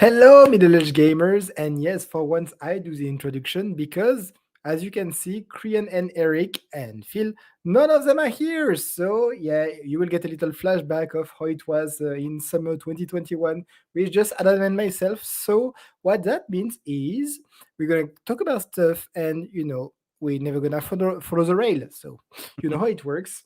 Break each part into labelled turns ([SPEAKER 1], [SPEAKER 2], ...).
[SPEAKER 1] Hello, middle-aged gamers, and yes, for once I do the introduction because, as you can see, Krian and Eric and Phil, none of them are here. So yeah, you will get a little flashback of how it was in summer 2021 with just Adam and myself. So what that means is we're gonna talk about stuff, and we're never gonna follow the rail. So you know how it works.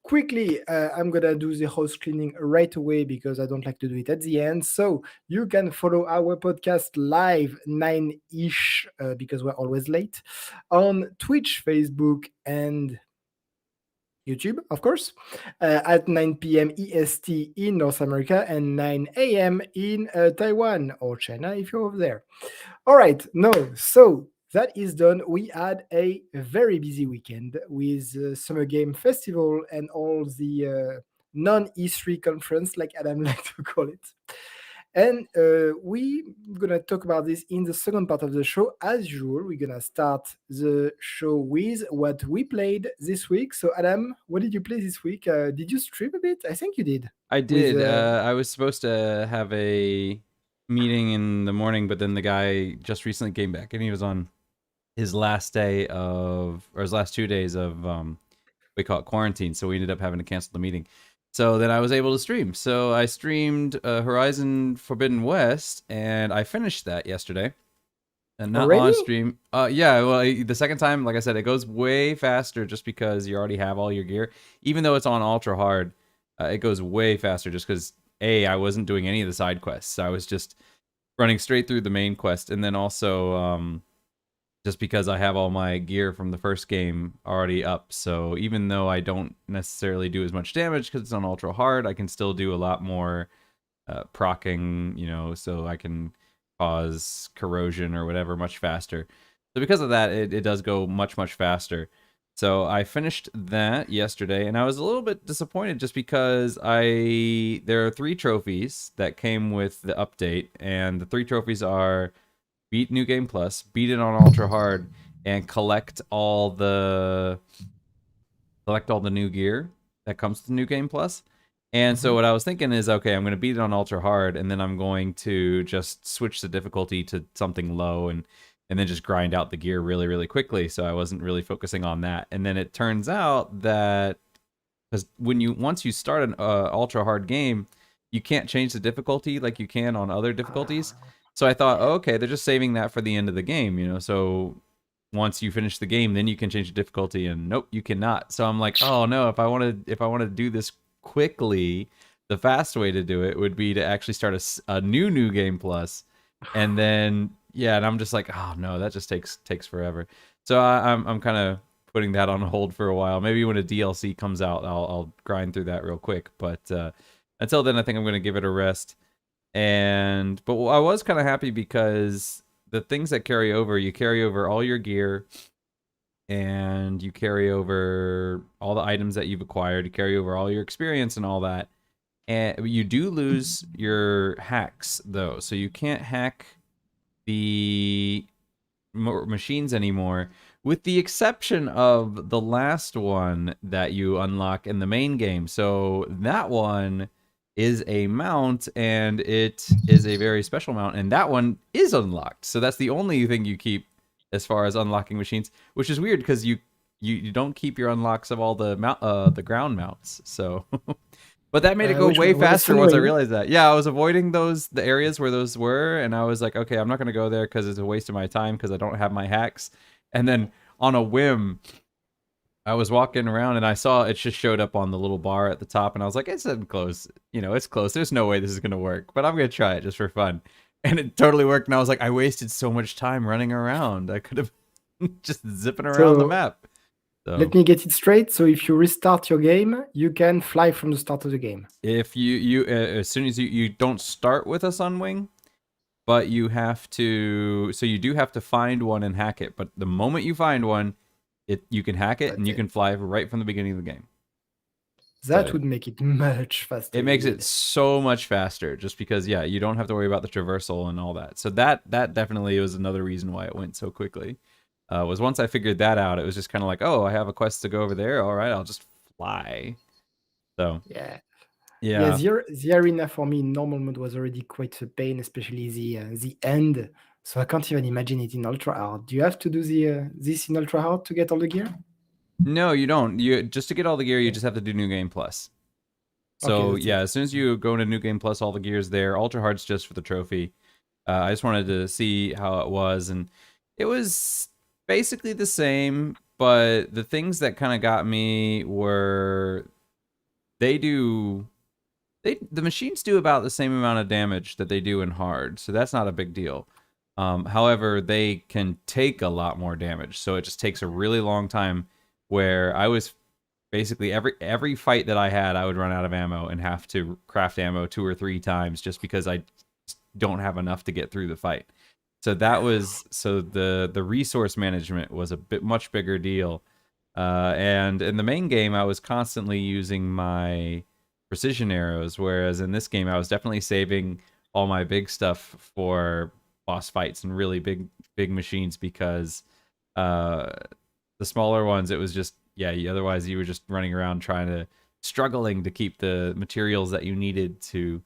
[SPEAKER 1] Quickly, I'm gonna do the house cleaning right away because I don't like to do it at the end. So you can follow our podcast live 9-ish because we're always late on Twitch, Facebook, and YouTube, of course, at 9 p.m. EST in North America and 9 a.m. in Taiwan or China if you're over there. All right, no, so that is done. We had a very busy weekend with Summer Game Festival and all the non E3 conference, like Adam like to call it. And we're gonna talk about this in the second part of the show. As usual, we're gonna start the show with what we played this week. So, Adam, what did you play this week? Did you stream a bit? I think you did.
[SPEAKER 2] I
[SPEAKER 1] With
[SPEAKER 2] did. I was supposed to have a meeting in the morning, but then the guy just recently came back, and he was on his last day of, or his last 2 days of, we call it quarantine. So we ended up having to cancel the meeting. So then I was able to stream. So I streamed Horizon Forbidden West, and I finished that yesterday. And not
[SPEAKER 1] already?
[SPEAKER 2] on stream. Yeah. Well, the second time, like I said, it goes way faster just because you already have all your gear. Even though it's on ultra hard, it goes way faster just because I wasn't doing any of the side quests. I was just running straight through the main quest, and then also just because I have all my gear from the first game already up. So even though I don't necessarily do as much damage because it's on ultra hard, I can still do a lot more procking. So I can cause corrosion or whatever much faster. So because of that, it does go much faster. So I finished that yesterday, and I was a little bit disappointed just because there are 3 trophies that came with the update, and the 3 trophies are beat New Game Plus, beat it on Ultra Hard, and collect all the new gear that comes to New Game Plus. And so
[SPEAKER 1] Mhm.
[SPEAKER 2] what I was thinking is, okay, I'm going to beat it on ultra hard, and then I'm going to just switch the difficulty to something low, and then just grind out the gear really quickly. So I wasn't really focusing on that. And then it turns out that because once you start an ultra hard game, you can't change the difficulty like you can on other difficulties. So I thought, oh, okay, they're just saving that for the end of the game. So once you finish the game, then you can change the difficulty, and nope, you cannot. So I'm like, oh no, if I want to do this quickly, the fast way to do it would be to actually start a new game plus, and then yeah, and I'm just like, oh no, that just takes forever. So I'm kind of putting that on hold for a while. Maybe when a DLC comes out, I'll grind through that real quick. But until then, I think I'm gonna give it a rest. But I was kind of happy because the things that carry over, you carry over all your gear, and you carry over all the items that you've acquired, you carry over all your experience and all that. And you do lose your hacks though, so you can't hack the machines anymore, with the exception of the last one that you unlock in the main game. So that one is a mount, and it is a very special mount, and that one is unlocked. So that's the only thing you keep as far as unlocking machines, which is weird because you don't keep your unlocks of all the ground mounts. So but that made it go
[SPEAKER 1] Which
[SPEAKER 2] way
[SPEAKER 1] was
[SPEAKER 2] faster once I
[SPEAKER 1] annoying.
[SPEAKER 2] realized that. Yeah, I was avoiding the areas where those were, and I was like, okay, I'm not gonna go there because it's a waste of my time because I don't have my hacks. And then on a whim, I was walking around and I saw it just showed up on the little bar at the top, and I was like, it's close. It's close. There's no way this is gonna work, but I'm gonna try it just for fun. And it totally worked. And I was like, I wasted so much time running around. I could have just zipping around the
[SPEAKER 1] So
[SPEAKER 2] map. So
[SPEAKER 1] let me get it straight. So if you restart your game, you can fly from the start of the game.
[SPEAKER 2] if you as soon as you don't start with a Sunwing, but you have to. So you do have to find one and hack it. But the moment you find one, you can hack it and
[SPEAKER 1] That's
[SPEAKER 2] you
[SPEAKER 1] it.
[SPEAKER 2] can fly right from the beginning of the game.
[SPEAKER 1] That
[SPEAKER 2] So
[SPEAKER 1] would make it much faster
[SPEAKER 2] it makes it
[SPEAKER 1] indeed.
[SPEAKER 2] so much faster, just because you don't have to worry about the traversal and all that. So that definitely was another reason why it went so quickly. Was once I figured that out, it was just kind of like, oh, I have a quest to go over there. All right, I'll just fly. So
[SPEAKER 1] Yeah. Yeah,
[SPEAKER 2] Yeah.
[SPEAKER 1] the arena for me in normal mode was already quite a pain, especially the end. So I can't even imagine it in ultra hard. Do you have to do the this in ultra hard to get all the gear?
[SPEAKER 2] No, you don't. You just to get all the gear, you
[SPEAKER 1] Okay,
[SPEAKER 2] just have to do New Game Plus.
[SPEAKER 1] okay,
[SPEAKER 2] So
[SPEAKER 1] that's
[SPEAKER 2] yeah,
[SPEAKER 1] it.
[SPEAKER 2] as soon as you go into New Game Plus, all the gear's there. Ultra Hard's just for the trophy. I just wanted to see how it was, and it was basically the same. But the things that kind of got me were they do the machines do about the same amount of damage that they do in hard, so that's not a big deal. However, they can take a lot more damage, so it just takes a really long time. Where I was basically every fight that I had, I would run out of ammo and have to craft ammo 2 or 3 times just because I don't have enough to get through the fight. So that was so the resource management was a bit much bigger deal. And in the main game, I was constantly using my precision arrows, whereas in this game, I was definitely saving all my big stuff for boss fights and really big machines because uh, the smaller ones, it was just yeah. Otherwise, you were just running around struggling to keep the materials that you needed to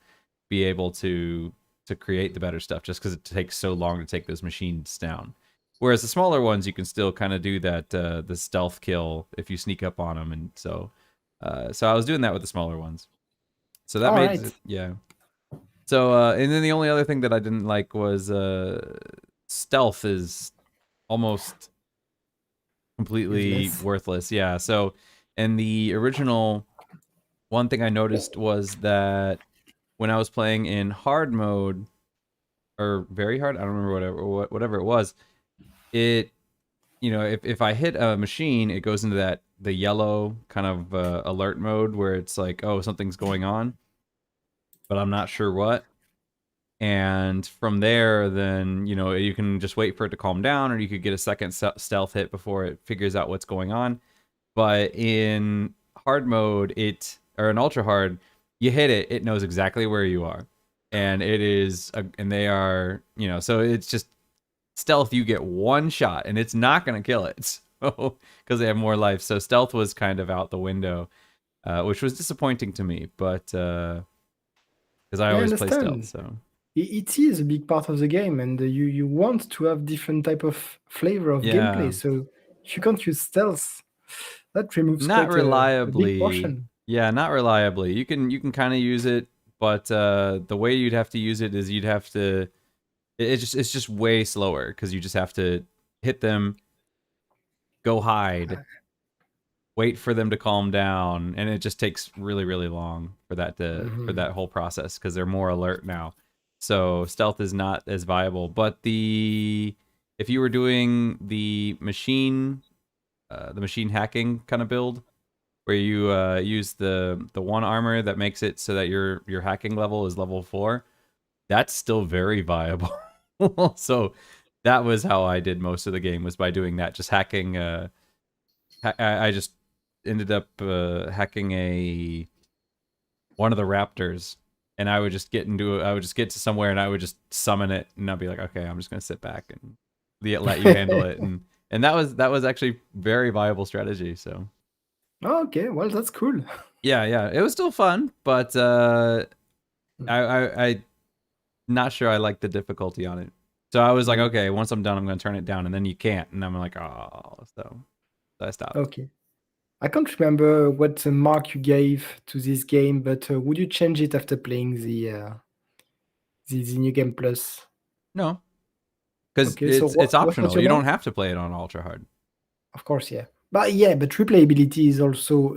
[SPEAKER 2] be able to create the better stuff, just because it takes so long to take those machines down. Whereas the smaller ones, you can still kind of do that the stealth kill if you sneak up on them, and so I was doing that with the smaller ones. So that
[SPEAKER 1] All
[SPEAKER 2] made
[SPEAKER 1] right,
[SPEAKER 2] yeah. So and then the only other thing that I didn't like was stealth is almost completely
[SPEAKER 1] useless.
[SPEAKER 2] worthless. Yeah. So in the original, one thing I noticed was that when I was playing in hard mode or very hard, I don't remember whatever it was. It if I hit a machine, it goes into that the yellow kind of alert mode where it's like, oh, something's going on, but I'm not sure what. And from there, then you can just wait for it to calm down, or you could get a second stealth hit before it figures out what's going on. But in hard mode, or in ultra hard, you hit it, it knows exactly where you are, and and they are so it's just stealth. You get one shot, and it's not gonna kill it, so because they have more life. So stealth was kind of out the window, which was disappointing to me, but because I
[SPEAKER 1] Yeah, I
[SPEAKER 2] always play stealth,
[SPEAKER 1] understand.
[SPEAKER 2] so
[SPEAKER 1] It is a big part of the game, and you want to have different type of flavor of
[SPEAKER 2] yeah.
[SPEAKER 1] gameplay. So if you can't use stealth, that removes
[SPEAKER 2] Not
[SPEAKER 1] quite a big
[SPEAKER 2] reliably.
[SPEAKER 1] portion.
[SPEAKER 2] Yeah, not reliably. You can kind of use it, but the way you'd have to use it is you'd have to. It's just way slower because you just have to hit them, go hide, wait for them to calm down, and it just takes really long for
[SPEAKER 1] Mhm.
[SPEAKER 2] that whole process because they're more alert now. So stealth is not as viable. But the if you were doing the machine hacking kind of build, where you use the one armor that makes it so that your hacking level is level 4, that's still very viable. So that was how I did most of the game, was by doing that, just hacking. I just ended up hacking a one of the raptors, and I would just get to somewhere and I would just summon it, and I'd be like, okay, I'm just gonna sit back and let you handle it, and that was actually very viable strategy. So
[SPEAKER 1] Okay, well that's cool.
[SPEAKER 2] yeah, it was still fun, but I not sure I like the difficulty on it. So I was like,
[SPEAKER 1] Mm,
[SPEAKER 2] okay, once I'm done, I'm gonna turn it down, and then you can't, and I'm like, oh, so I stopped.
[SPEAKER 1] okay. I can't remember what mark you gave to this game, but would you change it after playing the new game plus?
[SPEAKER 2] No, because
[SPEAKER 1] Okay, so
[SPEAKER 2] it's
[SPEAKER 1] what was
[SPEAKER 2] optional.
[SPEAKER 1] your
[SPEAKER 2] You don't
[SPEAKER 1] mark?
[SPEAKER 2] have to play it on ultra hard.
[SPEAKER 1] Of course, yeah. But yeah, but replayability is also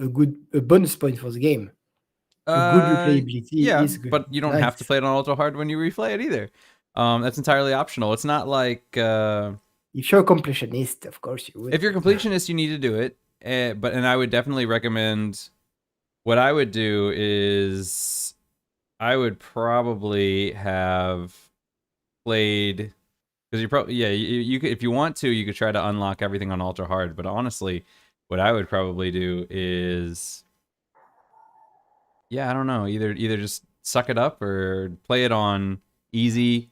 [SPEAKER 1] a bonus point for the game. A good
[SPEAKER 2] Uh,
[SPEAKER 1] replayability
[SPEAKER 2] yeah,
[SPEAKER 1] is good.
[SPEAKER 2] but you don't have to
[SPEAKER 1] Nice.
[SPEAKER 2] play it on ultra hard when you replay it either. That's entirely optional. It's not like
[SPEAKER 1] If you're a completionist, of course you
[SPEAKER 2] if
[SPEAKER 1] would.
[SPEAKER 2] you're
[SPEAKER 1] But
[SPEAKER 2] completionist, you need to do it. And I would definitely recommend. What I would do is I would probably have played because you probably you could, if you want to, you could try to unlock everything on ultra hard. But honestly, what I would probably do is I don't know, either just suck it up or play it on easy,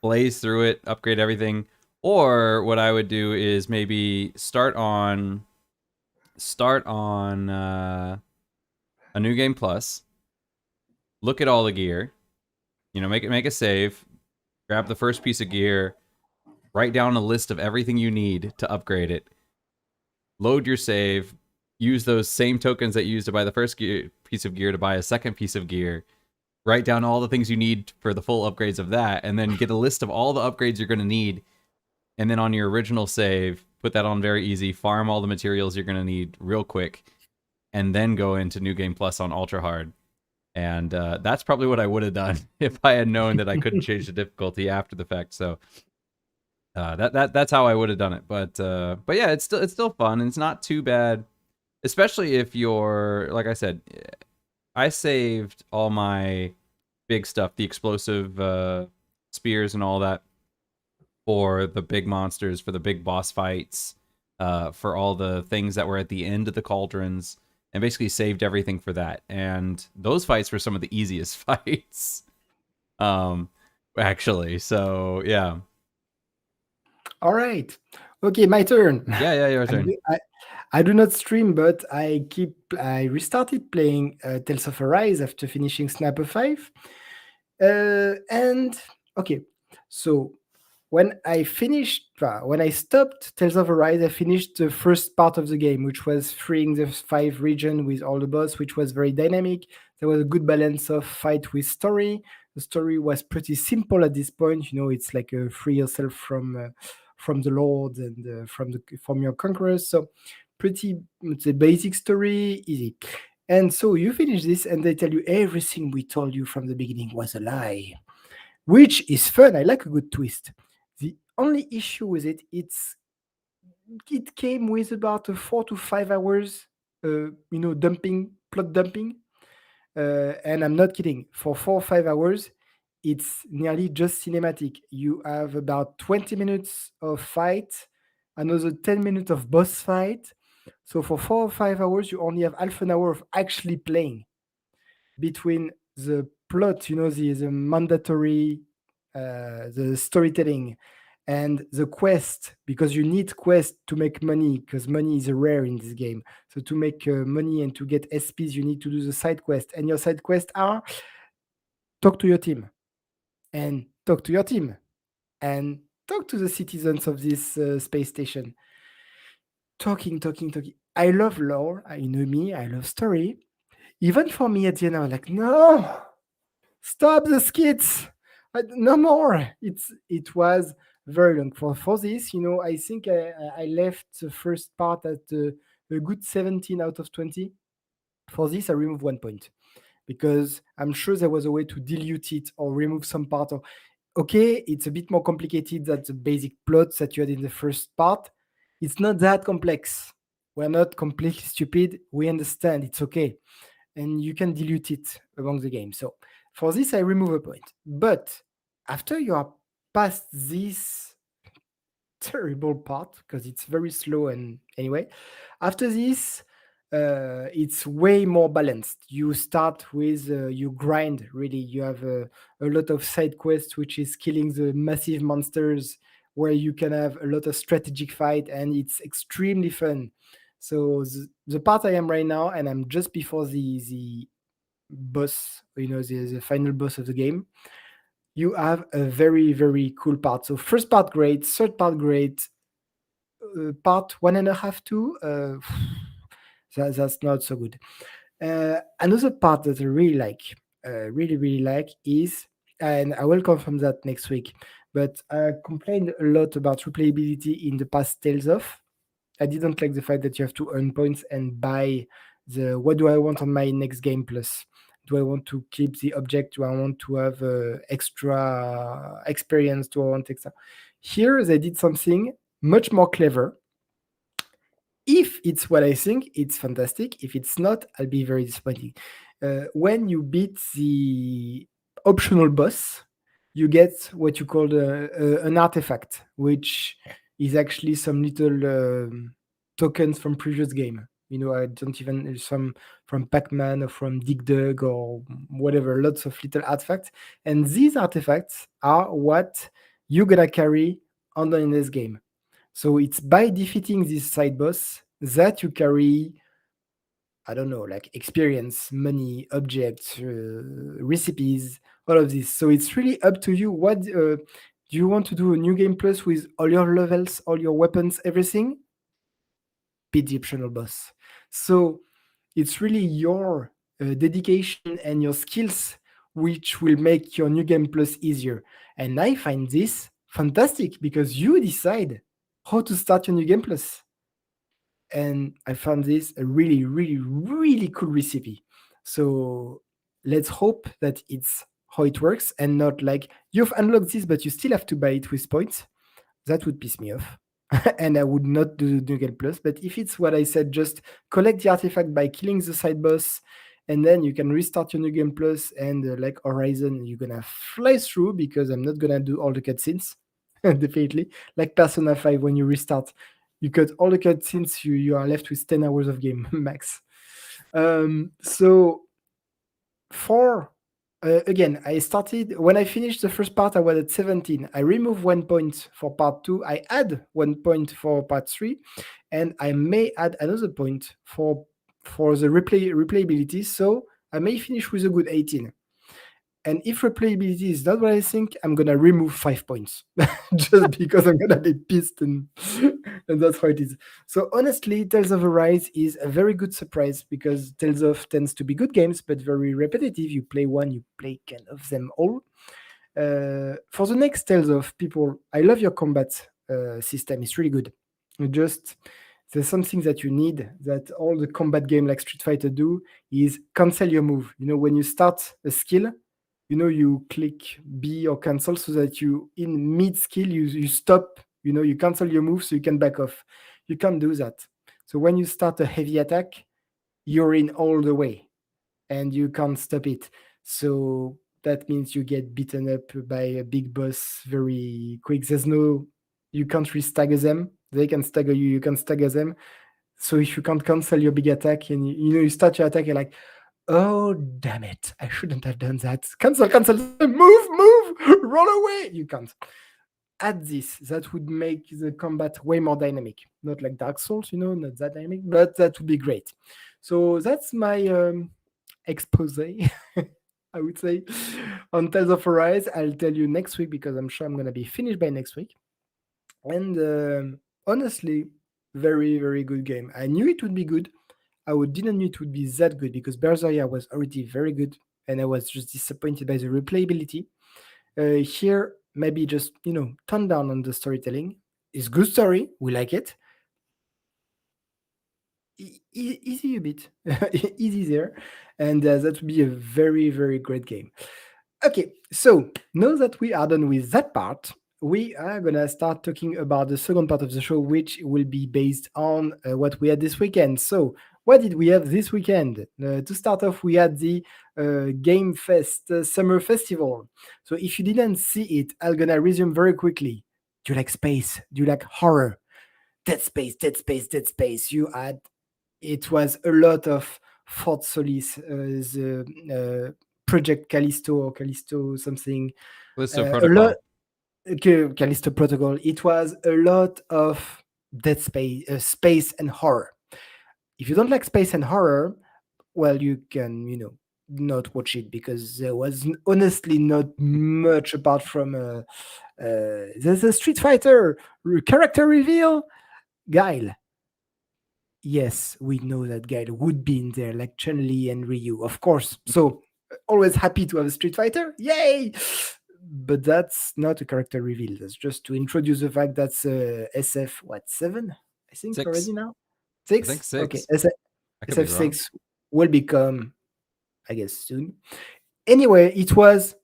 [SPEAKER 2] blaze through it, upgrade everything. Or what I would do is maybe start on a new game plus, look at all the gear, make a save, grab the first piece of gear, write down a list of everything you need to upgrade it, load your save, use those same tokens that you used to buy the piece of gear to buy a second piece of gear, write down all the things you need for the full upgrades of that, and then get a list of all the upgrades you're going to need. And then on your original save, put that on very easy, farm all the materials you're going to need real quick, and then go into New Game Plus on Ultra Hard. And that's probably what I would have done if I had known that I couldn't change the difficulty after the fact. So that's how I would have done it. But yeah, it's still fun, and it's not too bad, especially if you're, like I said, I saved all my big stuff, the explosive spears and all that, for the big monsters, for the big boss fights, for all the things that were at the end of the cauldrons, and basically saved everything for that. And those fights were some of the easiest fights, um, actually. So yeah,
[SPEAKER 1] All right. Okay, my turn.
[SPEAKER 2] yeah, your
[SPEAKER 1] I
[SPEAKER 2] turn.
[SPEAKER 1] do, I, I do not stream, but I restarted playing Tales of Arise after finishing Sniper 5. And okay, so when I stopped Tales of Arise, I finished the first part of the game, which was freeing the 5 region with all the boss, which was very dynamic. There was a good balance of fight with story. The story was pretty simple at this point. It's like free yourself from the lords and from your conquerors. So pretty, it's a basic story, easy. And so you finish this, and they tell you everything we told you from the beginning was a lie, which is fun. I like a good twist. The only issue with it came with about 4 to 5 hours, plot dumping, and I'm not kidding. For 4 or 5 hours, it's nearly just cinematic. You have about 20 minutes of fight, another 10 minutes of boss fight. So for 4 or 5 hours, you only have half an hour of actually playing between the plot, the mandatory, the storytelling, and the quest, because you need quest to make money, because money is rare in this game. So to make money and to get SPs, you need to do the side quest, and your side quests are talk to your team, and talk to your team, and talk to the citizens of this space station. Talking. I love lore. You know me. I love story. Even for me at the end, I was like, no, stop the skits. No more. It was very long for this. I think I left the first part at a good 17 out of 20. For this, I removed 1 point because I'm sure there was a way to dilute it or remove some part. Or okay, it's a bit more complicated than the basic plots that you had in the first part. It's not that complex. We're not completely stupid. We understand. It's okay, and you can dilute it along the game. So for this, I remove a point. But after you are past this terrible part, because it's very slow, and anyway, after this, it's way more balanced. You start with you grind, really. You have a lot of side quests, which is killing the massive monsters, where you can have a lot of strategic fight, and it's extremely fun. So the part I am right now, and I'm just before the boss, the final boss of the game, you have a very, very cool part. So first part great, third part great, part one and a half two, that's not so good. Another part that I really like, really like, is, and I will confirm that next week, but I complained a lot about replayability in the past Tales of. I didn't like the fact that you have to earn points and buy the what do I want on my next game plus. Do I want to keep the object? Do I want to have extra experience? Do I want extra? Here they did something much more clever. If it's what I think, it's fantastic. If it's not, I'll be very disappointed. When you beat the optional boss, you get what you call an artifact, which is actually some little tokens from previous game. I don't even some from Pac-Man or from Dig Dug or whatever. Lots of little artifacts, and these artifacts are what you're gonna carry on the this game. So it's by defeating this side boss that you carry I don't know, like experience, money, objects, recipes, all of this. So it's really up to you. What do you want to do? A new game plus with all your levels, all your weapons, everything? Beat the optional boss. So it's really your dedication and your skills which will make your new game plus easier. And I find this fantastic because you decide how to start your new game plus. And I found this a really, really, really cool recipe. So let's hope that it's how it works and not like you've unlocked this, but you still have to buy it with points. That would piss me off. And I would not do the New Game Plus. But if it's what I said, just collect the artifact by killing the side boss, and then you can restart your New Game Plus. And like Horizon, you're gonna fly through because I'm not gonna do all the cutscenes. Definitely. Like Persona 5, when you restart, you cut all the cutscenes, you are left with 10 hours of game max. So for again, I started when I finished the first part. I was at 17. I removed 1 point for part two. I add 1 point for part three, and I may add another point for the replayability. So I may finish with a good 18. And if replayability is not what I think, I'm gonna remove 5 points just because I'm gonna be pissed, and that's how it is. So honestly, Tales of Arise is a very good surprise because Tales of tends to be good games, but very repetitive. You play one, you play kind of them all. For the next Tales of, people, I love your combat system. It's really good. You just there's something that you need that all the combat game like Street Fighter do is cancel your move. You know, when you start a skill, you click B or cancel so that you in mid skill you stop. You cancel your move so you can back off. You can't do that. So when you start a heavy attack, you're in all the way and you can't stop it. So that means you get beaten up by a big boss very quick. You can't really stagger them. They can stagger you, you can stagger them. So if you can't cancel your big attack and you start your attack, you're like, oh, damn it. I shouldn't have done that. Cancel, cancel, move, run away. You can't. Add this, that would make the combat way more dynamic. Not like Dark Souls, not that dynamic, but that would be great. So that's my expose, I would say, on Tales of Arise. I'll tell you next week because I'm sure I'm going to be finished by next week. And honestly, very, very good game. I knew it would be good. Didn't know it would be that good because Berseria was already very good, and I was just disappointed by the replayability. Here, maybe just tone down on the storytelling. It's good story, we like it. Easy a bit, easy there, and that would be a very, very great game. Okay, so now that we are done with that part, we are gonna start talking about the second part of the show, which will be based on what we had this weekend. So, what did we have this weekend? To start off, we had the Game Fest Summer Festival. So, if you didn't see it, I'm gonna resume very quickly. Do you like space? Do you like horror? Dead Space, Dead Space, Dead Space. It was a lot of Fort Solis, the Project Callisto or Callisto something.
[SPEAKER 2] Callisto
[SPEAKER 1] A lot,
[SPEAKER 2] Protocol.
[SPEAKER 1] Callisto Protocol. It was a lot of Dead Space, space and horror. If you don't like space and horror, well, you can, not watch it because there was honestly not much apart from there's a Street Fighter character reveal. Guile. Yes, we know that Guile would be in there, like Chun Li and Ryu, of course. So always happy to have a Street Fighter. Yay! But that's not a character reveal. That's just to introduce the fact that's SF, what, 7? I think
[SPEAKER 2] Six.
[SPEAKER 1] already now?
[SPEAKER 2] I think
[SPEAKER 1] 6? Okay.
[SPEAKER 2] six. I could be wrong.
[SPEAKER 1] SF6 will become, I guess, soon. Anyway, it was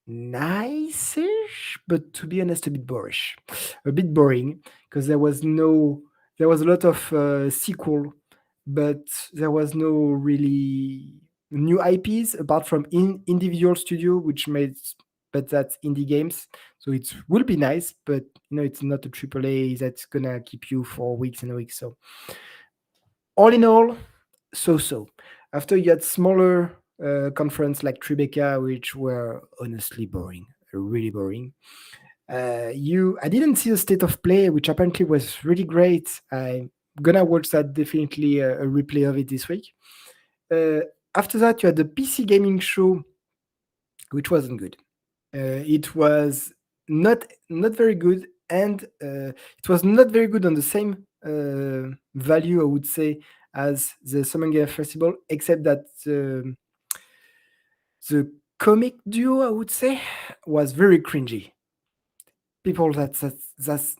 [SPEAKER 1] nice-ish, but to be honest, a bit boring, because there was a lot of sequel, but there was no really new IPs apart from individual studio, which made, but that's indie games, so it will be nice, but it's not a AAA that's gonna keep you for weeks and weeks. So all in all, so. After you had smaller conference like Tribeca, which were honestly boring, really boring. I didn't see the state of play, which apparently was really great. I'm gonna watch that, definitely a replay of it this week. Uh, After that, you had the PC gaming show, which wasn't good. It was not very good, and it was not very good on the same value, I would say, as the Summer Game Festival, except that the comic duo, I would say, was very cringy. People that's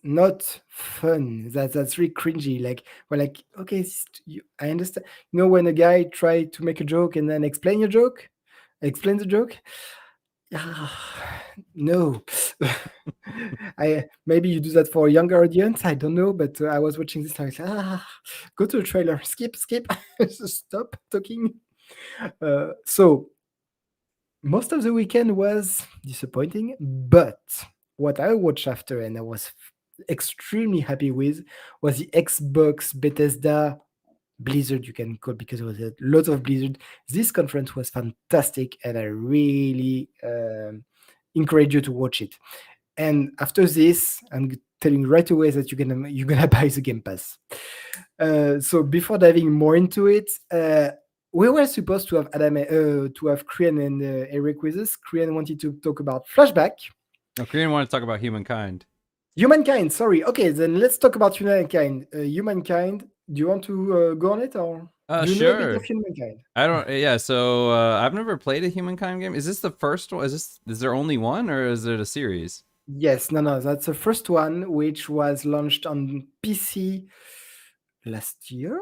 [SPEAKER 1] not fun. That's really cringy. Like we're like, okay, I understand. You know, when a guy try to make a joke and then explain the joke. Ah, no. I maybe you do that for a younger audience. I don't know, but I was watching this. I was like, go to the trailer. Skip. Stop talking. So most of the weekend was disappointing, but what I watched after and I was extremely happy with was the Xbox Bethesda Blizzard, you can call, because it was a lot of Blizzard. This conference was fantastic, and I really encourage you to watch it. And after this, I'm telling you right away that you're gonna buy the Game Pass. So before diving more into it, we were supposed to have to have Krian and Eric with us. Krian wanted to talk about Flashback.
[SPEAKER 2] Oh, Korean want to talk about humankind.
[SPEAKER 1] Humankind, sorry. Okay, then let's talk about Humankind. Humankind, do you want to go on it, or do you know a bit of
[SPEAKER 2] Sure.
[SPEAKER 1] Humankind?
[SPEAKER 2] I don't. Yeah. So I've never played a humankind game. Is this the first one? Is there only one, or is it a series?
[SPEAKER 1] Yes, no, that's the first one, which was launched on PC last year.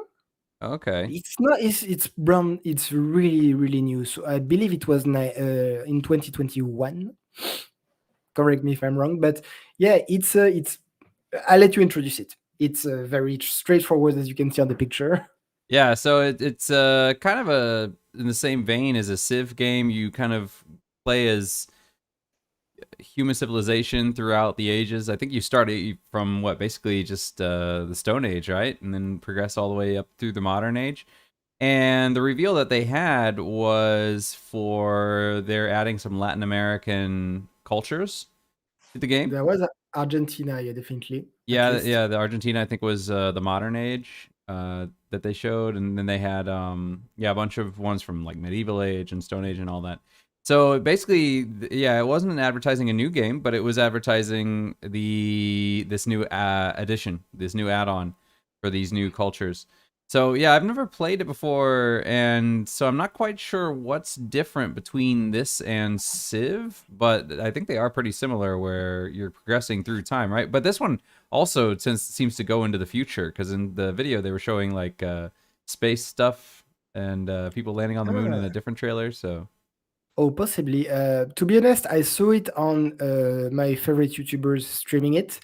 [SPEAKER 2] Okay.
[SPEAKER 1] It's not. It's brown. It's really new. So I believe it was in 2021. Correct me if I'm wrong, but yeah, it's. I'll let you introduce it. It's very straightforward, as you can see on the picture.
[SPEAKER 2] Yeah. So it's kind of a in the same vein as a Civ game. You kind of play as human civilization throughout the ages. I think you started from what basically just the Stone Age, right, and then progress all the way up through the modern age. And the reveal that they had was for they're adding some Latin American cultures to the game.
[SPEAKER 1] There was Argentina, yeah, definitely, at
[SPEAKER 2] Yeah,
[SPEAKER 1] least.
[SPEAKER 2] yeah. The Argentina, I think, was the modern age that they showed, and then they had yeah, a bunch of ones from like medieval age and Stone Age and all that. So basically, yeah, it wasn't advertising a new game, but it was advertising this new addition, this new add-on for these new cultures. So yeah, I've never played it before, and so I'm not quite sure what's different between this and Civ, but I think they are pretty similar, where you're progressing through time, right? But this one also seems to go into the future, because in the video they were showing like space stuff and people landing on the moon in a
[SPEAKER 1] Ah.
[SPEAKER 2] different trailer. So
[SPEAKER 1] Oh, possibly. To be honest, I saw it on my favorite YouTubers streaming it.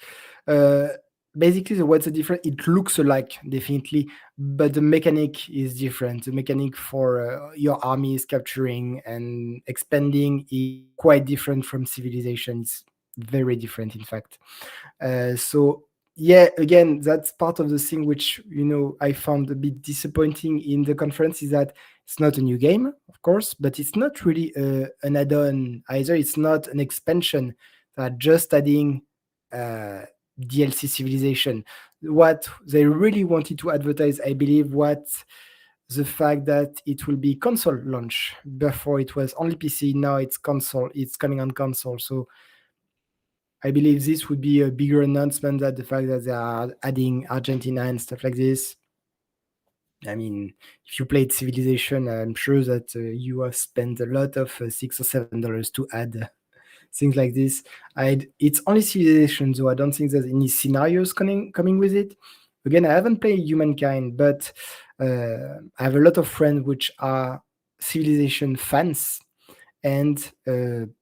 [SPEAKER 1] Uh, Basically, what's the difference? It looks alike, definitely, but the mechanic is different. The mechanic for your armies capturing and expanding is quite different from Civilization. It's very different, in fact. So yeah, again, that's part of the thing which I found a bit disappointing in the conference, is that it's not a new game, of course, but it's not really an add-on either. It's not an expansion. They're just adding uh, DLC Civilization. What they really wanted to advertise, I believe, what the fact that it will be console launch. Before it was only PC, now it's console. It's coming on console. So I believe this would be a bigger announcement than the fact that they are adding Argentina and stuff like this. I mean, if you played Civilization, I'm sure that you have spent a lot of $6 or $7 to add things like this. It's only Civilization, though. I don't think there's any scenarios coming with it. Again, I haven't played Humankind, but I have a lot of friends which are Civilization fans, and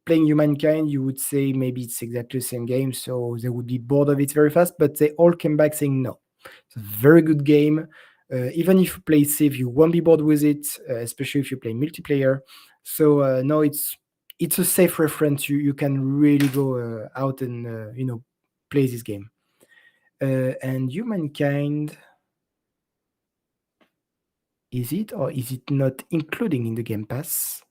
[SPEAKER 1] playing Humankind, you would say maybe it's exactly the same game, so they would be bored of it very fast, but they all came back saying no. It's a very good game. Even if you play safe, you won't be bored with it, especially if you play multiplayer. So no, it's a safe reference. You can really go out and play this game. And Humankind, is it or is it not including in the Game Pass?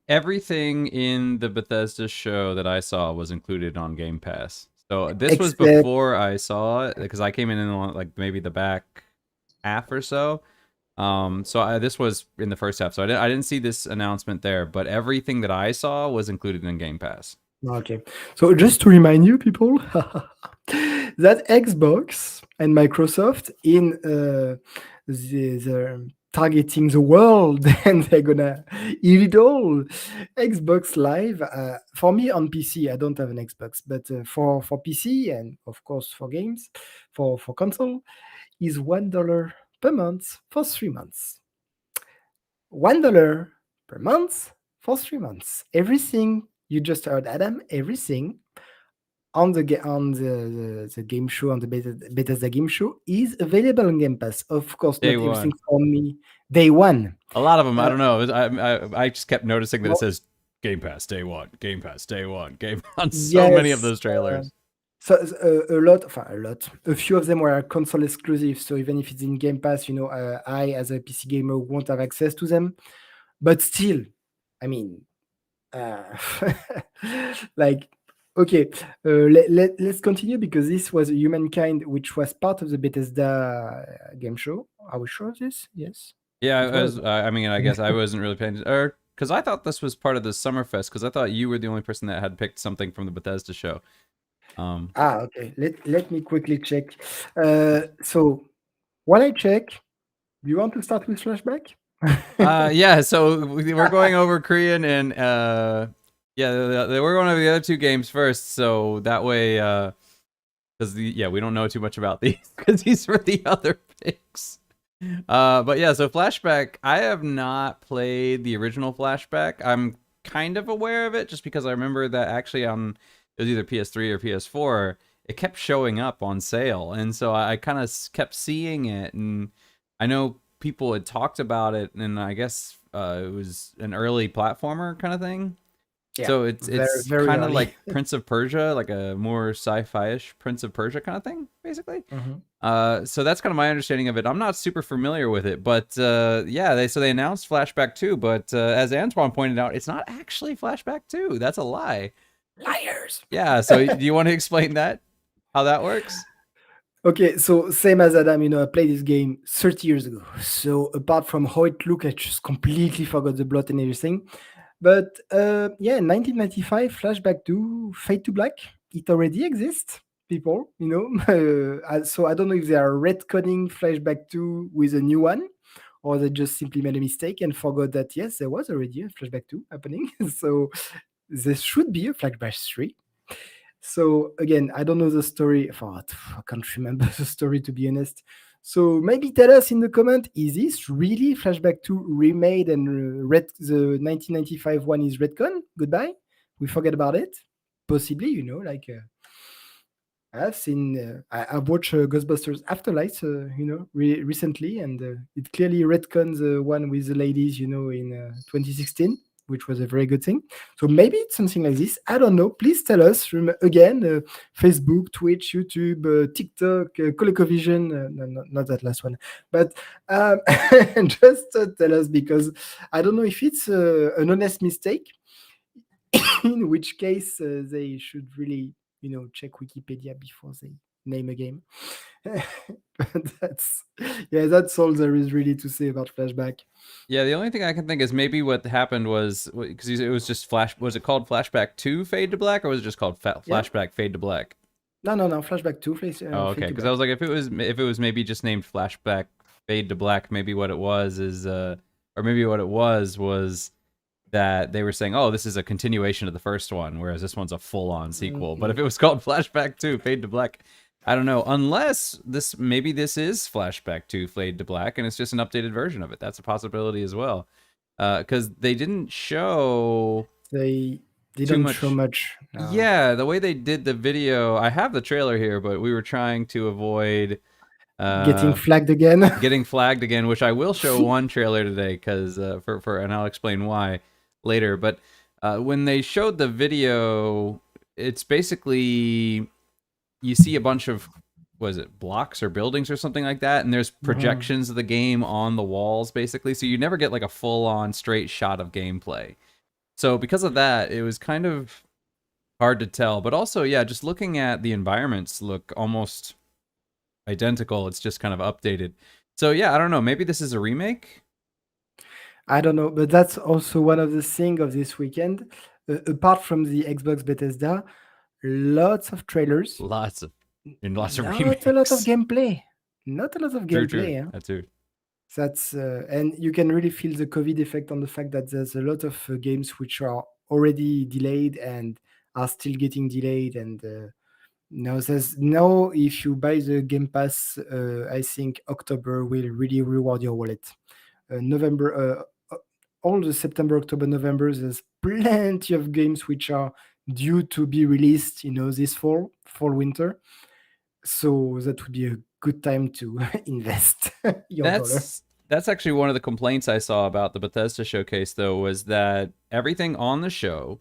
[SPEAKER 2] everything in the Bethesda show that I saw was included on Game Pass. So this was
[SPEAKER 1] Except
[SPEAKER 2] before I saw it, because I came in on like maybe the back half or so. This was in the first half, so I didn't see this announcement there, but everything that I saw was included in Game Pass.
[SPEAKER 1] Okay. So just to remind you, people, that Xbox and Microsoft in the targeting the world and they're gonna eat it all. Xbox Live, for me on PC, I don't have an Xbox, but for PC and of course for games, for console, is $1 per month for 3 months. $1 per month for 3 months. Everything you just heard, Adam, everything on the game show, on the Bethesda game show, is available on Game Pass. Of course,
[SPEAKER 2] Day
[SPEAKER 1] not everything
[SPEAKER 2] one.
[SPEAKER 1] for me. Day one.
[SPEAKER 2] A lot of them, I
[SPEAKER 1] Uh,
[SPEAKER 2] don't know. I just kept noticing that it
[SPEAKER 1] well,
[SPEAKER 2] says Game Pass Day One, Game Pass Day One, Game on so many of
[SPEAKER 1] yes.
[SPEAKER 2] those trailers.
[SPEAKER 1] So a lot, a few of them were console exclusive. So even if it's in Game Pass, I as a PC gamer won't have access to them. But still, I mean, uh, like okay, let's continue because this was Humankind, which was part of the Bethesda game show. Are we sure of this? Yes,
[SPEAKER 2] Yeah,
[SPEAKER 1] it was.
[SPEAKER 2] I mean, I guess I wasn't really paying attention, because I thought this was part of the Summerfest, because I thought you were the only person that had picked something from the Bethesda show.
[SPEAKER 1] Okay. Let me quickly check. So while I check, do you want to start with flashback?
[SPEAKER 2] Yeah. So we're going over Korean and yeah, we're going over the other two games first, so that way, because we don't know too much about these because these were the other picks. But yeah, so Flashback, I have not played the original Flashback. I'm kind of aware of it just because I remember that actually on it was either PS3 or PS4, it kept showing up on sale, and so I kind of kept seeing it, and I know people had talked about it, and I guess it was an early platformer kind of thing.
[SPEAKER 1] Yeah,
[SPEAKER 2] So it's
[SPEAKER 1] very
[SPEAKER 2] it's
[SPEAKER 1] very
[SPEAKER 2] kind of
[SPEAKER 1] early.
[SPEAKER 2] like Prince of Persia, like a more sci-fi-ish Prince of Persia kind of thing, basically.
[SPEAKER 1] Mhm.
[SPEAKER 2] So that's kind of my understanding of it. I'm not super familiar with it, but yeah, they announced Flashback 2, but as Antoine pointed out, it's not actually Flashback 2. That's a lie.
[SPEAKER 1] Liars.
[SPEAKER 2] Yeah, so do you want to explain that? How that works?
[SPEAKER 1] Okay, so same as Adam, I played this game 30 years ago. So apart from how it looked, I just completely forgot the plot and everything. But yeah, 1995 Flashback to Fade to Black. It already exists, people. So I don't know if they are retconning Flashback 2 with a new one, or they just simply made a mistake and forgot that yes, there was already a Flashback 2 happening. So there should be a Flashback 3. So again, I don't know the story. I can't remember the story to be honest. So maybe tell us in the comment: is this really Flashback 2 remade and the 1995 one is retcon? Goodbye. We forget about it. Possibly, like I've seen. I've watched Ghostbusters Afterlife, recently, and it clearly retcons the one with the ladies, in 2016, which was a very good thing. So maybe it's something like this. I don't know. Please tell us. Again, Facebook, Twitch, YouTube, TikTok, ColecoVision. No, not that last one, but um, just tell us because I don't know if it's an honest mistake in which case they should really check Wikipedia before they name a game. But that's all there is really to say about Flashback.
[SPEAKER 2] Yeah, the only thing I can think is maybe what happened was because it was just Flash. Was it called Flashback 2 Fade to Black, or was it just called
[SPEAKER 1] Yeah,
[SPEAKER 2] Flashback Fade to Black?
[SPEAKER 1] no, Flashback 2
[SPEAKER 2] Oh, okay.
[SPEAKER 1] Fade to
[SPEAKER 2] Because I was
[SPEAKER 1] Black.
[SPEAKER 2] like, if it was maybe just named Flashback Fade to Black, maybe what it was is or maybe what it was that they were saying, oh, this is a continuation of the first one, whereas this one's a full on sequel. But if
[SPEAKER 1] Mm-mm.
[SPEAKER 2] it was called Flashback 2 Fade to Black, I don't know. Unless this is Flashback 2 Fade to Black, and it's just an updated version of it. That's a possibility as well. Because they didn't show
[SPEAKER 1] They
[SPEAKER 2] too
[SPEAKER 1] didn't show
[SPEAKER 2] much.
[SPEAKER 1] much. No.
[SPEAKER 2] Yeah, the way they did the video, I have the trailer here, but we were trying to avoid
[SPEAKER 1] Getting
[SPEAKER 2] uh,
[SPEAKER 1] flagged again.
[SPEAKER 2] getting flagged again, which I will show one trailer today because and I'll explain why later. But when they showed the video, it's basically you see a bunch of was it blocks or buildings or something like that, and there's
[SPEAKER 1] Mhm.
[SPEAKER 2] projections of the game on the walls basically, so you never get like a full on straight shot of gameplay. So because of that, it was kind of hard to tell. But also, yeah, just looking at the environments look almost identical. It's just kind of updated. So yeah, I don't know. Maybe this is a remake.
[SPEAKER 1] I don't know, but that's also one of the things of this weekend. Apart from the Xbox Bethesda, lots of trailers,
[SPEAKER 2] Lots of and lots of
[SPEAKER 1] not a lot of
[SPEAKER 2] remakes.
[SPEAKER 1] gameplay. Not a lot of
[SPEAKER 2] True, true.
[SPEAKER 1] gameplay. Huh?
[SPEAKER 2] That's true.
[SPEAKER 1] That's and you can really feel the COVID effect on the fact that there's a lot of games which are already delayed and are still getting delayed. And no, there's no. If you buy the Game Pass, I think October will really reward your wallet. November, all the September, October, November, there's plenty of games which are due to be released, this fall, winter. So that would be a good time to invest your dollar.
[SPEAKER 2] That's actually one of the complaints I saw about the Bethesda showcase though was that everything on the show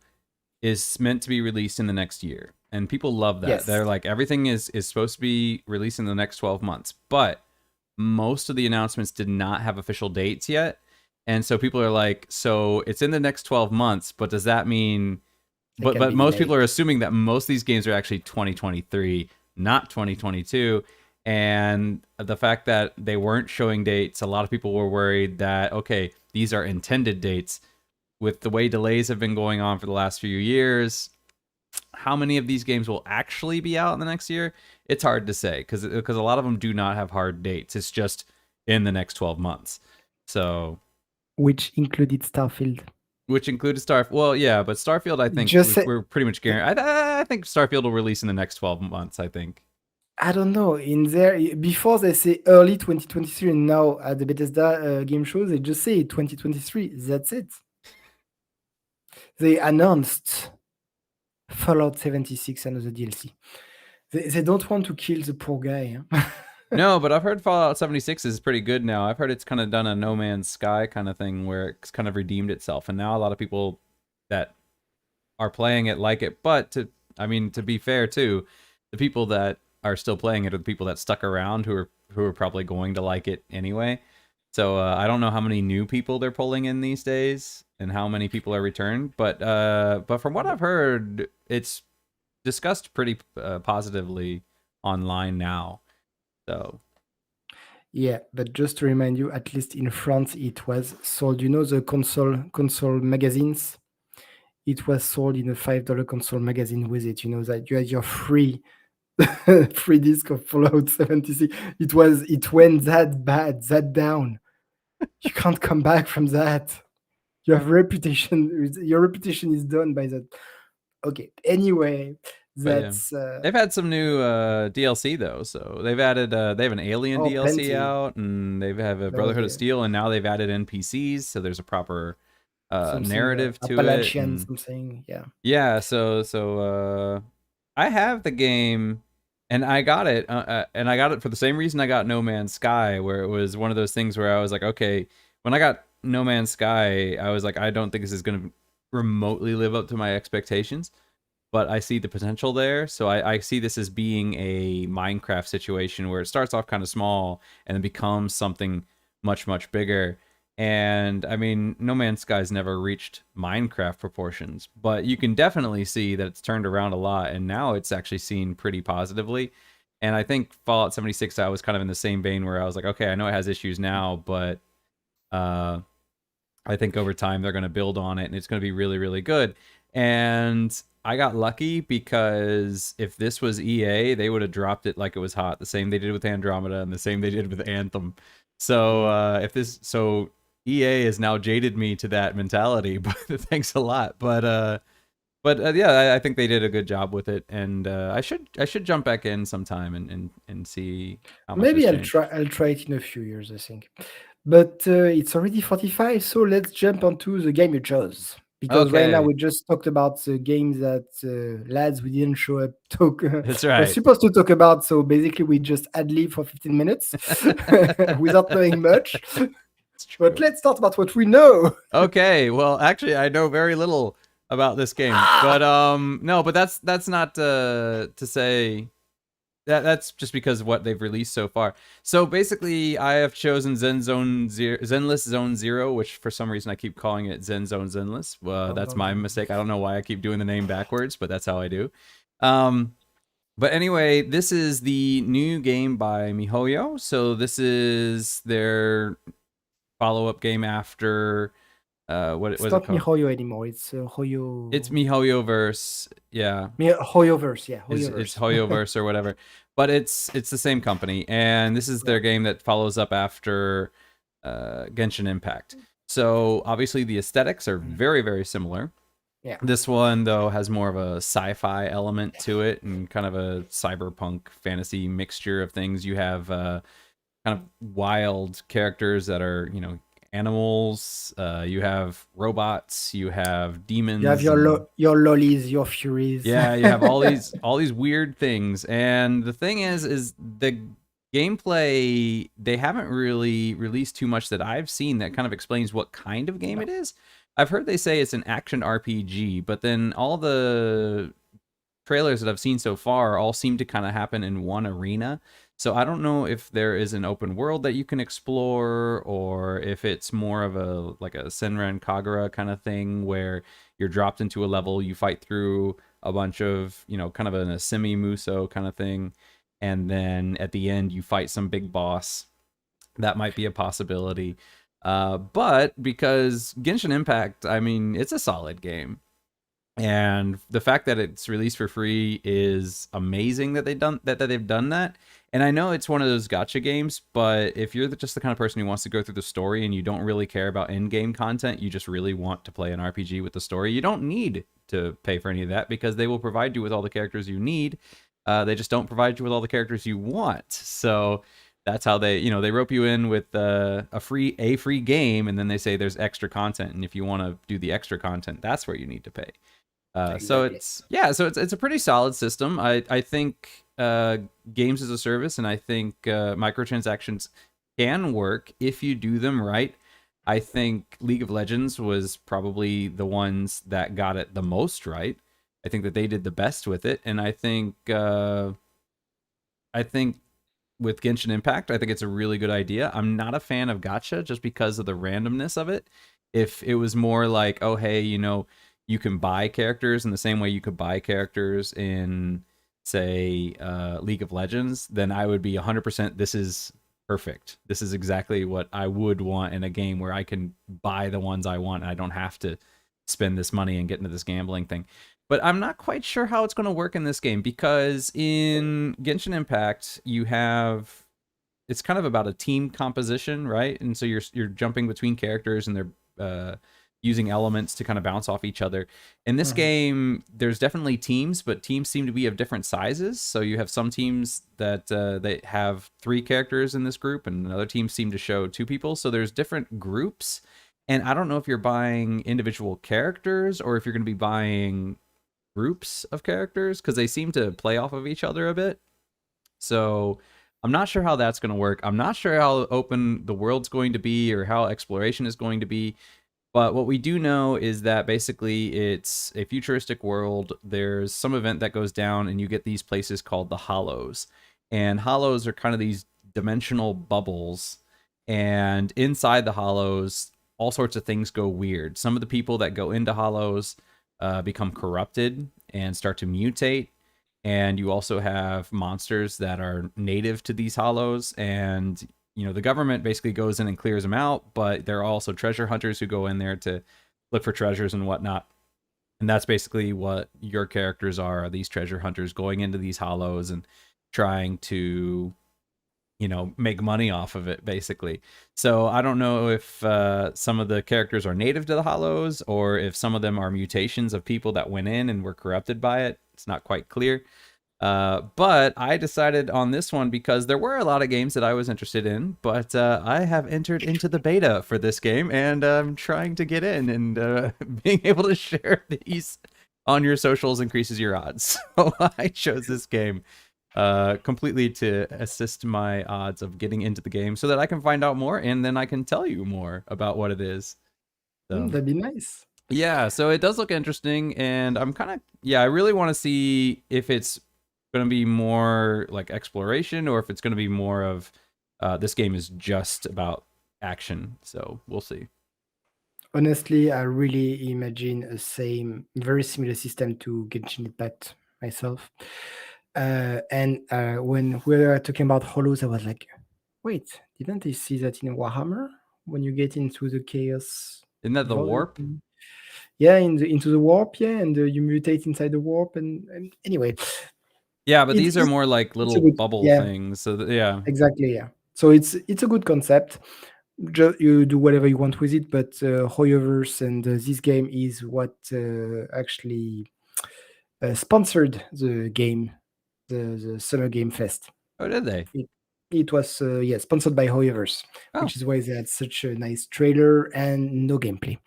[SPEAKER 2] is meant to be released in the next year. And people love that.
[SPEAKER 1] Yes,
[SPEAKER 2] They're like everything is supposed to be released in the next 12 months. But most of the announcements did not have official dates yet. And so people are like, so it's in the next 12 months, but does that mean
[SPEAKER 1] they can
[SPEAKER 2] but
[SPEAKER 1] be
[SPEAKER 2] most people
[SPEAKER 1] delayed.
[SPEAKER 2] are assuming that most of these games are actually 2023, not 2022. And the fact that they weren't showing dates, a lot of people were worried that okay, these are intended dates. With the way delays have been going on for the last few years, how many of these games will actually be out in the next year? It's hard to say because a lot of them do not have hard dates. It's just in the next 12 months. So,
[SPEAKER 1] Which included Starfield.
[SPEAKER 2] which included Starfield. Well, yeah, but Starfield, I think
[SPEAKER 1] Just say,
[SPEAKER 2] we're pretty much guaranteed. I think Starfield will release in the next 12 months. I think.
[SPEAKER 1] I don't know. In there, before they say early 2023, and now at the Bethesda game show, they just say 2023. That's it. They announced Fallout 76, another DLC. They don't want to kill the poor guy. Huh?
[SPEAKER 2] No, but I've heard Fallout 76 is pretty good now. I've heard it's kind of done a No Man's Sky kind of thing where it's kind of redeemed itself, and now a lot of people that are playing it like it. But I mean, to be fair too, the people that are still playing it are the people that stuck around who are probably going to like it anyway. So I don't know how many new people they're pulling in these days and how many people are returned, but from what I've heard, it's discussed pretty positively online now. So
[SPEAKER 1] Yeah, but just to remind you, at least in France, it was sold. You know the console magazines. It was sold in a $5 console magazine with it. You know that you had your free free disc of Fallout 76. It went that bad, that down. You can't come back from that. You have reputation. Your reputation is done by that. Okay. Anyway,
[SPEAKER 2] but yeah,
[SPEAKER 1] that's
[SPEAKER 2] they've had some new DLC though. So they've added they have an Alien DLC
[SPEAKER 1] plenty.
[SPEAKER 2] out, and they have a
[SPEAKER 1] No,
[SPEAKER 2] Brotherhood of Steel, and now they've added NPCs. So there's a proper
[SPEAKER 1] something
[SPEAKER 2] narrative to it,
[SPEAKER 1] Appalachian
[SPEAKER 2] and
[SPEAKER 1] something. Yeah.
[SPEAKER 2] yeah. I have the game, and I got it, and I got it for the same reason I got No Man's Sky, where it was one of those things where I was like, okay, when I got No Man's Sky, I was like, I don't think this is going to remotely live up to my expectations, but I see the potential there. So I see this as being a Minecraft situation where it starts off kind of small and then becomes something much, much bigger. And I mean, No Man's Sky's never reached Minecraft proportions, but you can definitely see that it's turned around a lot, and now it's actually seen pretty positively. And I think Fallout 76, I was kind of in the same vein where I was like, okay, I know it has issues now, but uh, I think over time they're going to build on it and it's going to be really, really good. And I got lucky because if this was EA, they would have dropped it like it was hot. The same they did with Andromeda and the same they did with Anthem. So EA has now jaded me to that mentality, but thanks a lot. But yeah, I think they did a good job with it, and I should jump back in sometime and see how much has
[SPEAKER 1] Maybe I'll
[SPEAKER 2] changed.
[SPEAKER 1] try. I'll try it in a few years, I think. But it's already 45, so let's jump onto the game you chose. Because right now
[SPEAKER 2] Okay,
[SPEAKER 1] we just talked about the games that lads we didn't show up talk
[SPEAKER 2] that's
[SPEAKER 1] were
[SPEAKER 2] right.
[SPEAKER 1] supposed to talk about. So basically we just ad lib for 15 minutes without knowing much.
[SPEAKER 2] It's
[SPEAKER 1] But
[SPEAKER 2] true.
[SPEAKER 1] let's talk about what we know.
[SPEAKER 2] Okay, well, actually, I know very little about this game, but
[SPEAKER 1] Ah!
[SPEAKER 2] no, but that's not to say that that's just because of what they've released so far. So basically, I have chosen Zenless Zone Zero, which for some reason I keep calling it Zen Zone Zenless.
[SPEAKER 1] Dun,
[SPEAKER 2] That's
[SPEAKER 1] dun,
[SPEAKER 2] my
[SPEAKER 1] dun.
[SPEAKER 2] mistake. I don't know why I keep doing the name backwards, but that's how I do. Um, But anyway, this is the new game by MiHoYo. So this is their follow-up game after what
[SPEAKER 1] It's
[SPEAKER 2] was it
[SPEAKER 1] not
[SPEAKER 2] called?
[SPEAKER 1] MiHoYo anymore. It's
[SPEAKER 2] It's
[SPEAKER 1] Hoyo.
[SPEAKER 2] MiHoYo verse. Yeah,
[SPEAKER 1] HoYoverse, yeah,
[SPEAKER 2] it's
[SPEAKER 1] HoYoverse.
[SPEAKER 2] HoYoverse or whatever. But it's the same company, and this is
[SPEAKER 1] Yeah.
[SPEAKER 2] their game that follows up after Genshin Impact. So obviously the aesthetics are
[SPEAKER 1] Mm.
[SPEAKER 2] very very similar.
[SPEAKER 1] Yeah.
[SPEAKER 2] This one though has more of a sci-fi element to it and kind of a cyberpunk fantasy mixture of things. You have kind of wild characters that are, animals. You have robots. You have
[SPEAKER 1] You have
[SPEAKER 2] demons, and
[SPEAKER 1] your lollies, your furies.
[SPEAKER 2] yeah, you have all these weird things. And the thing is the gameplay, they haven't really released too much that I've seen that kind of explains what kind of game
[SPEAKER 1] No.
[SPEAKER 2] it is. I've heard they say it's an action RPG, but then all the trailers that I've seen so far all seem to kind of happen in one arena. So I don't know if there is an open world that you can explore, or if it's more of a like a Senran and Kagura kind of thing where you're dropped into a level, you fight through a bunch of, kind of an Asimi Muso kind of thing, and then at the end you fight some big boss. That might be a possibility. But because Genshin Impact, I mean, it's a solid game, and the fact that it's released for free is amazing that they've done that. And I know it's one of those gotcha games, but if you're just the kind of person who wants to go through the story and you don't really care about in-game content, you just really want to play an RPG with the story, you don't need to pay for any of that because they will provide you with all the characters you need. They just don't provide you with all the characters you want. So that's how they rope you in with a free game, and then they say there's extra content, and if you want to do the extra content, that's where you need to pay. So
[SPEAKER 1] Exactly.
[SPEAKER 2] it's a pretty solid system. I think games as a service, and I think microtransactions can work if you do them right. I think League of Legends was probably the ones that got it the most right. I think that they did the best with it, and I think with Genshin Impact, I think it's a really good idea. I'm not a fan of gacha just because of the randomness of it. If it was more like, oh, hey, you can buy characters in the same way you could buy characters in, say, League of Legends, then I would be 100%. This is perfect. This is exactly what I would want in a game where I can buy the ones I want and I don't have to spend this money and get into this gambling thing. But I'm not quite sure how it's going to work in this game because in Genshin Impact, it's kind of about a team composition, right? And so you're jumping between characters and they're using elements to kind of bounce off each other. In this
[SPEAKER 1] Mhm.
[SPEAKER 2] game, there's definitely teams, but teams seem to be of different sizes. So you have some teams that they have 3 characters in this group, and another team seem to show 2 people. So there's different groups, and I don't know if you're buying individual characters or if you're going to be buying groups of characters because they seem to play off of each other a bit. So I'm not sure how that's going to work. I'm not sure how open the world's going to be or how exploration is going to be. But what we do know is that basically it's a futuristic world. There's some event that goes down, and you get these places called the Hollows. And Hollows are kind of these dimensional bubbles. And inside the Hollows, all sorts of things go weird. Some of the people that go into Hollows become corrupted and start to mutate. And you also have monsters that are native to these Hollows, and the government basically goes in and clears them out, but there are also treasure hunters who go in there to look for treasures and whatnot. And that's basically what your characters are, these treasure hunters going into these Hollows and trying to make money off of it, basically. So I don't know if some of the characters are native to the Hollows or if some of them are mutations of people that went in and were corrupted by it. It's not quite clear. But I decided on this one because there were a lot of games that I was interested in, but I have entered into the beta for this game, and I'm trying to get in, and being able to share these on your socials increases your odds. So I chose this game completely to assist my odds of getting into the game so that I can find out more and then I can tell you more about what it is. So
[SPEAKER 1] That'd be nice.
[SPEAKER 2] yeah, so it does look interesting, and I'm kind of I really want to see if it's going to be more like exploration or if it's going to be more of this game is just about action. So we'll see.
[SPEAKER 1] Honestly, I really imagine very similar system to Genshin Impact myself. And when we were talking about hollows, I was like, wait, didn't they see that in Warhammer? When you get into the chaos
[SPEAKER 2] Isn't that the
[SPEAKER 1] volume?
[SPEAKER 2] warp?
[SPEAKER 1] Yeah, into the warp, yeah, and you mutate inside the warp, and anyway,
[SPEAKER 2] Yeah, but
[SPEAKER 1] it,
[SPEAKER 2] these are
[SPEAKER 1] it
[SPEAKER 2] more like
[SPEAKER 1] it's a
[SPEAKER 2] little
[SPEAKER 1] good,
[SPEAKER 2] bubble
[SPEAKER 1] yeah,
[SPEAKER 2] things. So yeah.
[SPEAKER 1] exactly, yeah. So it's a good concept. You do whatever you want with it, but Hoyoverse and this game is what actually sponsored the game, the Summer Game Fest.
[SPEAKER 2] Oh, did they?
[SPEAKER 1] It, it was yeah, sponsored by Hoyoverse,
[SPEAKER 2] Oh,
[SPEAKER 1] which is why they had such a nice trailer and no gameplay.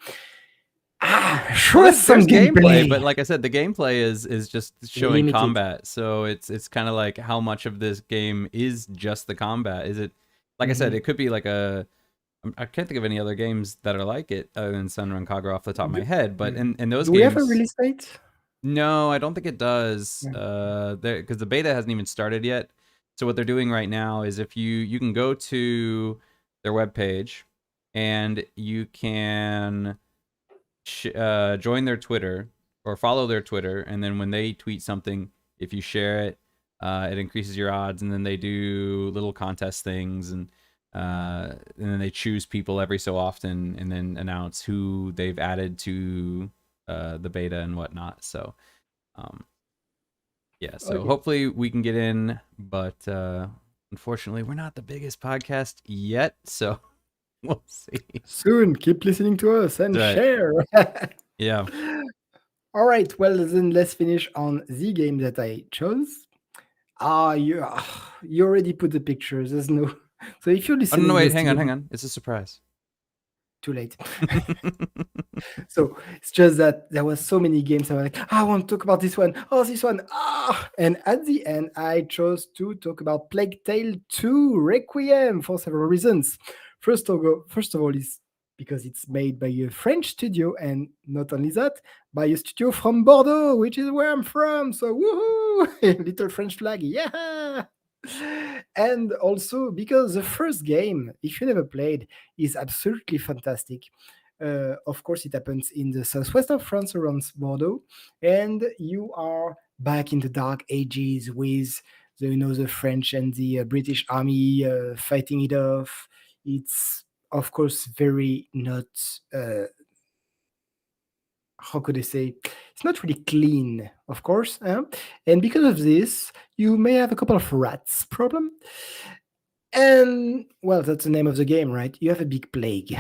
[SPEAKER 2] well,
[SPEAKER 1] Show us some
[SPEAKER 2] there's gameplay,
[SPEAKER 1] gameplay.
[SPEAKER 2] but like I said, the gameplay is just showing
[SPEAKER 1] Limited.
[SPEAKER 2] combat. So it's kind of like how much of this game is just the combat. Is it? Like I said,
[SPEAKER 1] Mhm.
[SPEAKER 2] it could be like a. I can't think of any other games that are like it other than Sunrun Kagura off the top of my
[SPEAKER 1] Do,
[SPEAKER 2] head. But
[SPEAKER 1] mm.
[SPEAKER 2] in those
[SPEAKER 1] Do we have a
[SPEAKER 2] games,
[SPEAKER 1] release date?
[SPEAKER 2] no, I don't think it does.
[SPEAKER 1] Yeah.
[SPEAKER 2] Because the beta hasn't even started yet. So what they're doing right now is if you can go to their webpage and you can join their Twitter or follow their Twitter, and then when they tweet something, if you share it, it increases your odds. And then they do little contest things, and then they choose people every so often, and then announce who they've added to the beta and whatnot. So, um, yeah. So
[SPEAKER 1] Okay.
[SPEAKER 2] hopefully we can get in, but unfortunately we're not the biggest podcast yet, so we'll see.
[SPEAKER 1] Soon, keep listening to us and
[SPEAKER 2] Right.
[SPEAKER 1] share.
[SPEAKER 2] Yeah.
[SPEAKER 1] All right. Well, then let's finish on the game that I chose. You already put the pictures. There's no. So if you're
[SPEAKER 2] Oh no, no,
[SPEAKER 1] listening,
[SPEAKER 2] wait,
[SPEAKER 1] there's
[SPEAKER 2] hang
[SPEAKER 1] still
[SPEAKER 2] on, hang on. It's a surprise.
[SPEAKER 1] too late. So it's just that there was so many games. I was like, I want to talk about this one. Oh, this one. And at the end, I chose to talk about Plague Tale 2 Requiem for several reasons. First of all, is because it's made by a French studio, and not only that, by a studio from Bordeaux, which is where I'm from. So woohoo! Little French flag, yeah. And also because the first game, if you never played, is absolutely fantastic. Of course, it happens in the southwest of France around Bordeaux, and you are back in the dark ages with the French and the British army fighting it off. It's of course very not uh, how could I say, it's not really clean, of course, and because of this, you may have a couple of rats problem. And well, that's the name of the game, right? You have a big plague.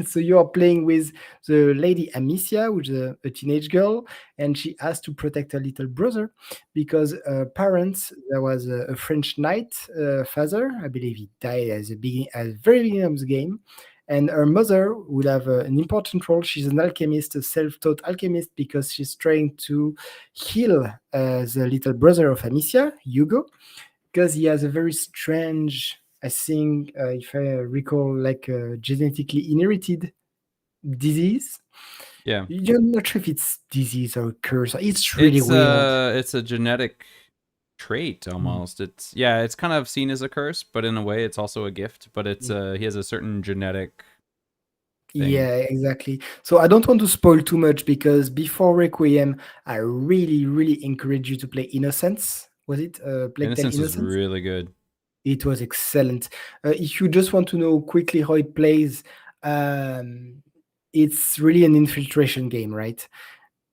[SPEAKER 1] So you are playing with the lady Amicia, which is a teenage girl, and she has to protect her little brother because parents, there was a French knight, father, I believe he died at the very beginning of the game. And her mother will have an important role. She's an alchemist, a self-taught alchemist, because she's trying to heal the little brother of Amicia, Hugo, because he has a very strange, I think, if I recall, like a genetically inherited disease.
[SPEAKER 2] Yeah.
[SPEAKER 1] You're not sure if it's disease or curse. It's really weird.
[SPEAKER 2] It's a genetic trait
[SPEAKER 1] Mm.
[SPEAKER 2] almost. It's yeah, it's kind of seen as a curse, but in a way it's also a gift, but it's he has a certain genetic thing.
[SPEAKER 1] Yeah, exactly. So I don't want to spoil too much because before Requiem, I really, really encourage you to play Innocence. Was it Plague Tale
[SPEAKER 2] Innocence is
[SPEAKER 1] Innocence?
[SPEAKER 2] really good.
[SPEAKER 1] It was excellent. If you just want to know quickly how it plays, um, it's really an infiltration game, right?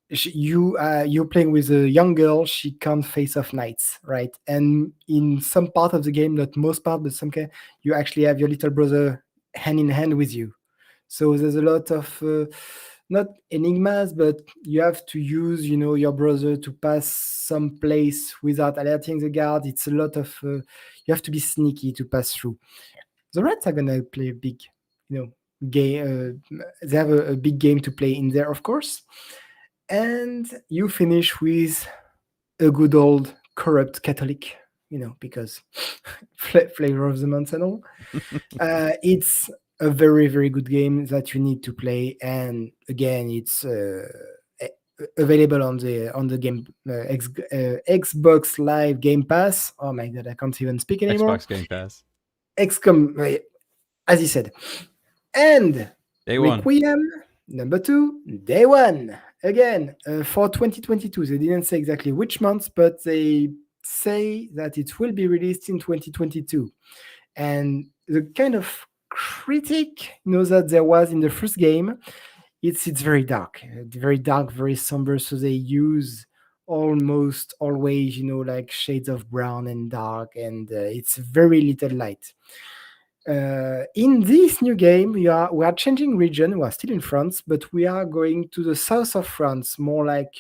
[SPEAKER 1] You're playing with a young girl. She can't face off knights, right? And in some part of the game, not most part, but some kind, you actually have your little brother hand in hand with you. So there's a lot of not enigmas, but you have to use, your brother to pass some place without alerting the guard. It's a lot of you have to be sneaky to pass through. The rats are gonna play a big, game. They have a big game to play in there, of course. And you finish with a good old corrupt Catholic, because flavor of the month and all. It's a very, very good game that you need to play, and again, it's available on the game Xbox Live Game Pass. Oh my god, I can't even speak anymore.
[SPEAKER 2] Xbox Game Pass.
[SPEAKER 1] XCOM, as he said, and
[SPEAKER 2] Day one.
[SPEAKER 1] Requiem number two, day one again for 2022. They didn't say exactly which month, but they say that it will be released in 2022. And the kind of critic that there was in the first game, it's very dark, very somber. So they use almost always like shades of brown and dark, and it's very little light. In this new game, we are changing region. We are still in France, but we are going to the south of France, more like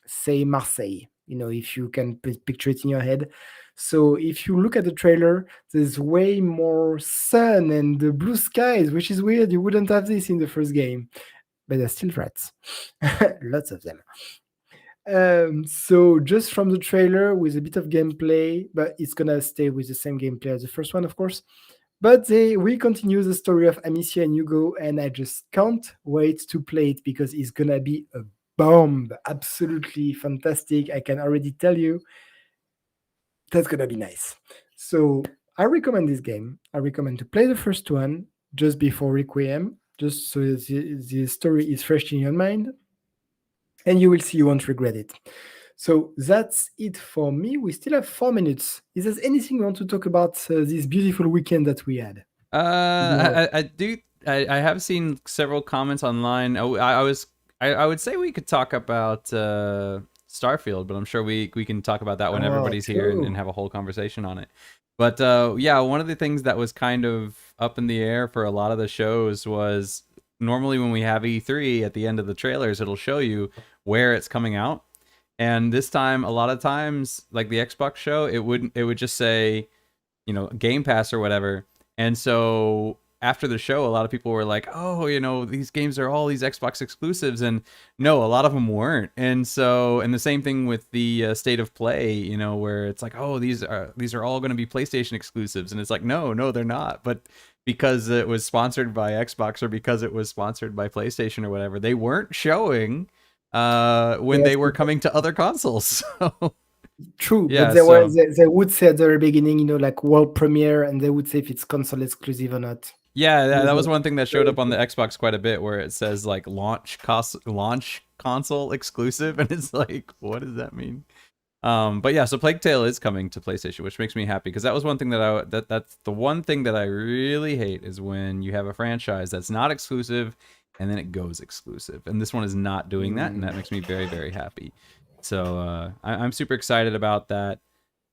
[SPEAKER 1] say Marseille. If you can picture it in your head. So if you look at the trailer, there's way more sun and the blue skies, which is weird. You wouldn't have this in the first game, but there's still rats, lots of them. So just from the trailer with a bit of gameplay, but it's gonna stay with the same gameplay as the first one, of course. But they we continue the story of Amicia and Hugo, and I just can't wait to play it because it's gonna be a bomb, absolutely fantastic. I can already tell you that's gonna be nice. So I recommend this game. I recommend to play the first one just before Requiem, just so the story is fresh in your mind, and you will see you won't regret it. So that's it for me. We still have 4 minutes. Is there anything you want to talk about this beautiful weekend that we had?
[SPEAKER 2] I do. I have seen several comments online. I would say we could talk about Starfield, but I'm sure we can talk about that when
[SPEAKER 1] Oh,
[SPEAKER 2] everybody's here and
[SPEAKER 1] true.
[SPEAKER 2] have a whole conversation on it. But yeah, one of the things that was kind of up in the air for a lot of the shows was normally when we have E3 at the end of the trailers, it'll show you where it's coming out. And this time, a lot of times, like the Xbox show, it would just say, Game Pass or whatever. And so after the show, a lot of people were like, "Oh, these games are all these Xbox exclusives," and no, a lot of them weren't. And so, and the same thing with the State of Play, where it's like, "Oh, these are all going to be PlayStation exclusives," and it's like, no, no, they're not. But because it was sponsored by Xbox or because it was sponsored by PlayStation or whatever, they weren't showing when
[SPEAKER 1] Yes,
[SPEAKER 2] they were coming to other consoles. So
[SPEAKER 1] true. But
[SPEAKER 2] yeah, so
[SPEAKER 1] they would say at the very beginning, like world premiere, and they would say if it's console exclusive or not.
[SPEAKER 2] yeah, that,
[SPEAKER 1] Those
[SPEAKER 2] that
[SPEAKER 1] are
[SPEAKER 2] was one thing that showed
[SPEAKER 1] very
[SPEAKER 2] up on the
[SPEAKER 1] true.
[SPEAKER 2] Xbox quite a bit, where it says like launch console exclusive, and it's like, what does that mean? But yeah, so Plague Tale is coming to PlayStation, which makes me happy because that was one thing that's the one thing that I really hate is when you have a franchise that's not exclusive and then it goes exclusive, and this one is not doing that, and
[SPEAKER 1] Mm.
[SPEAKER 2] that makes me very very happy. So I'm super excited about that.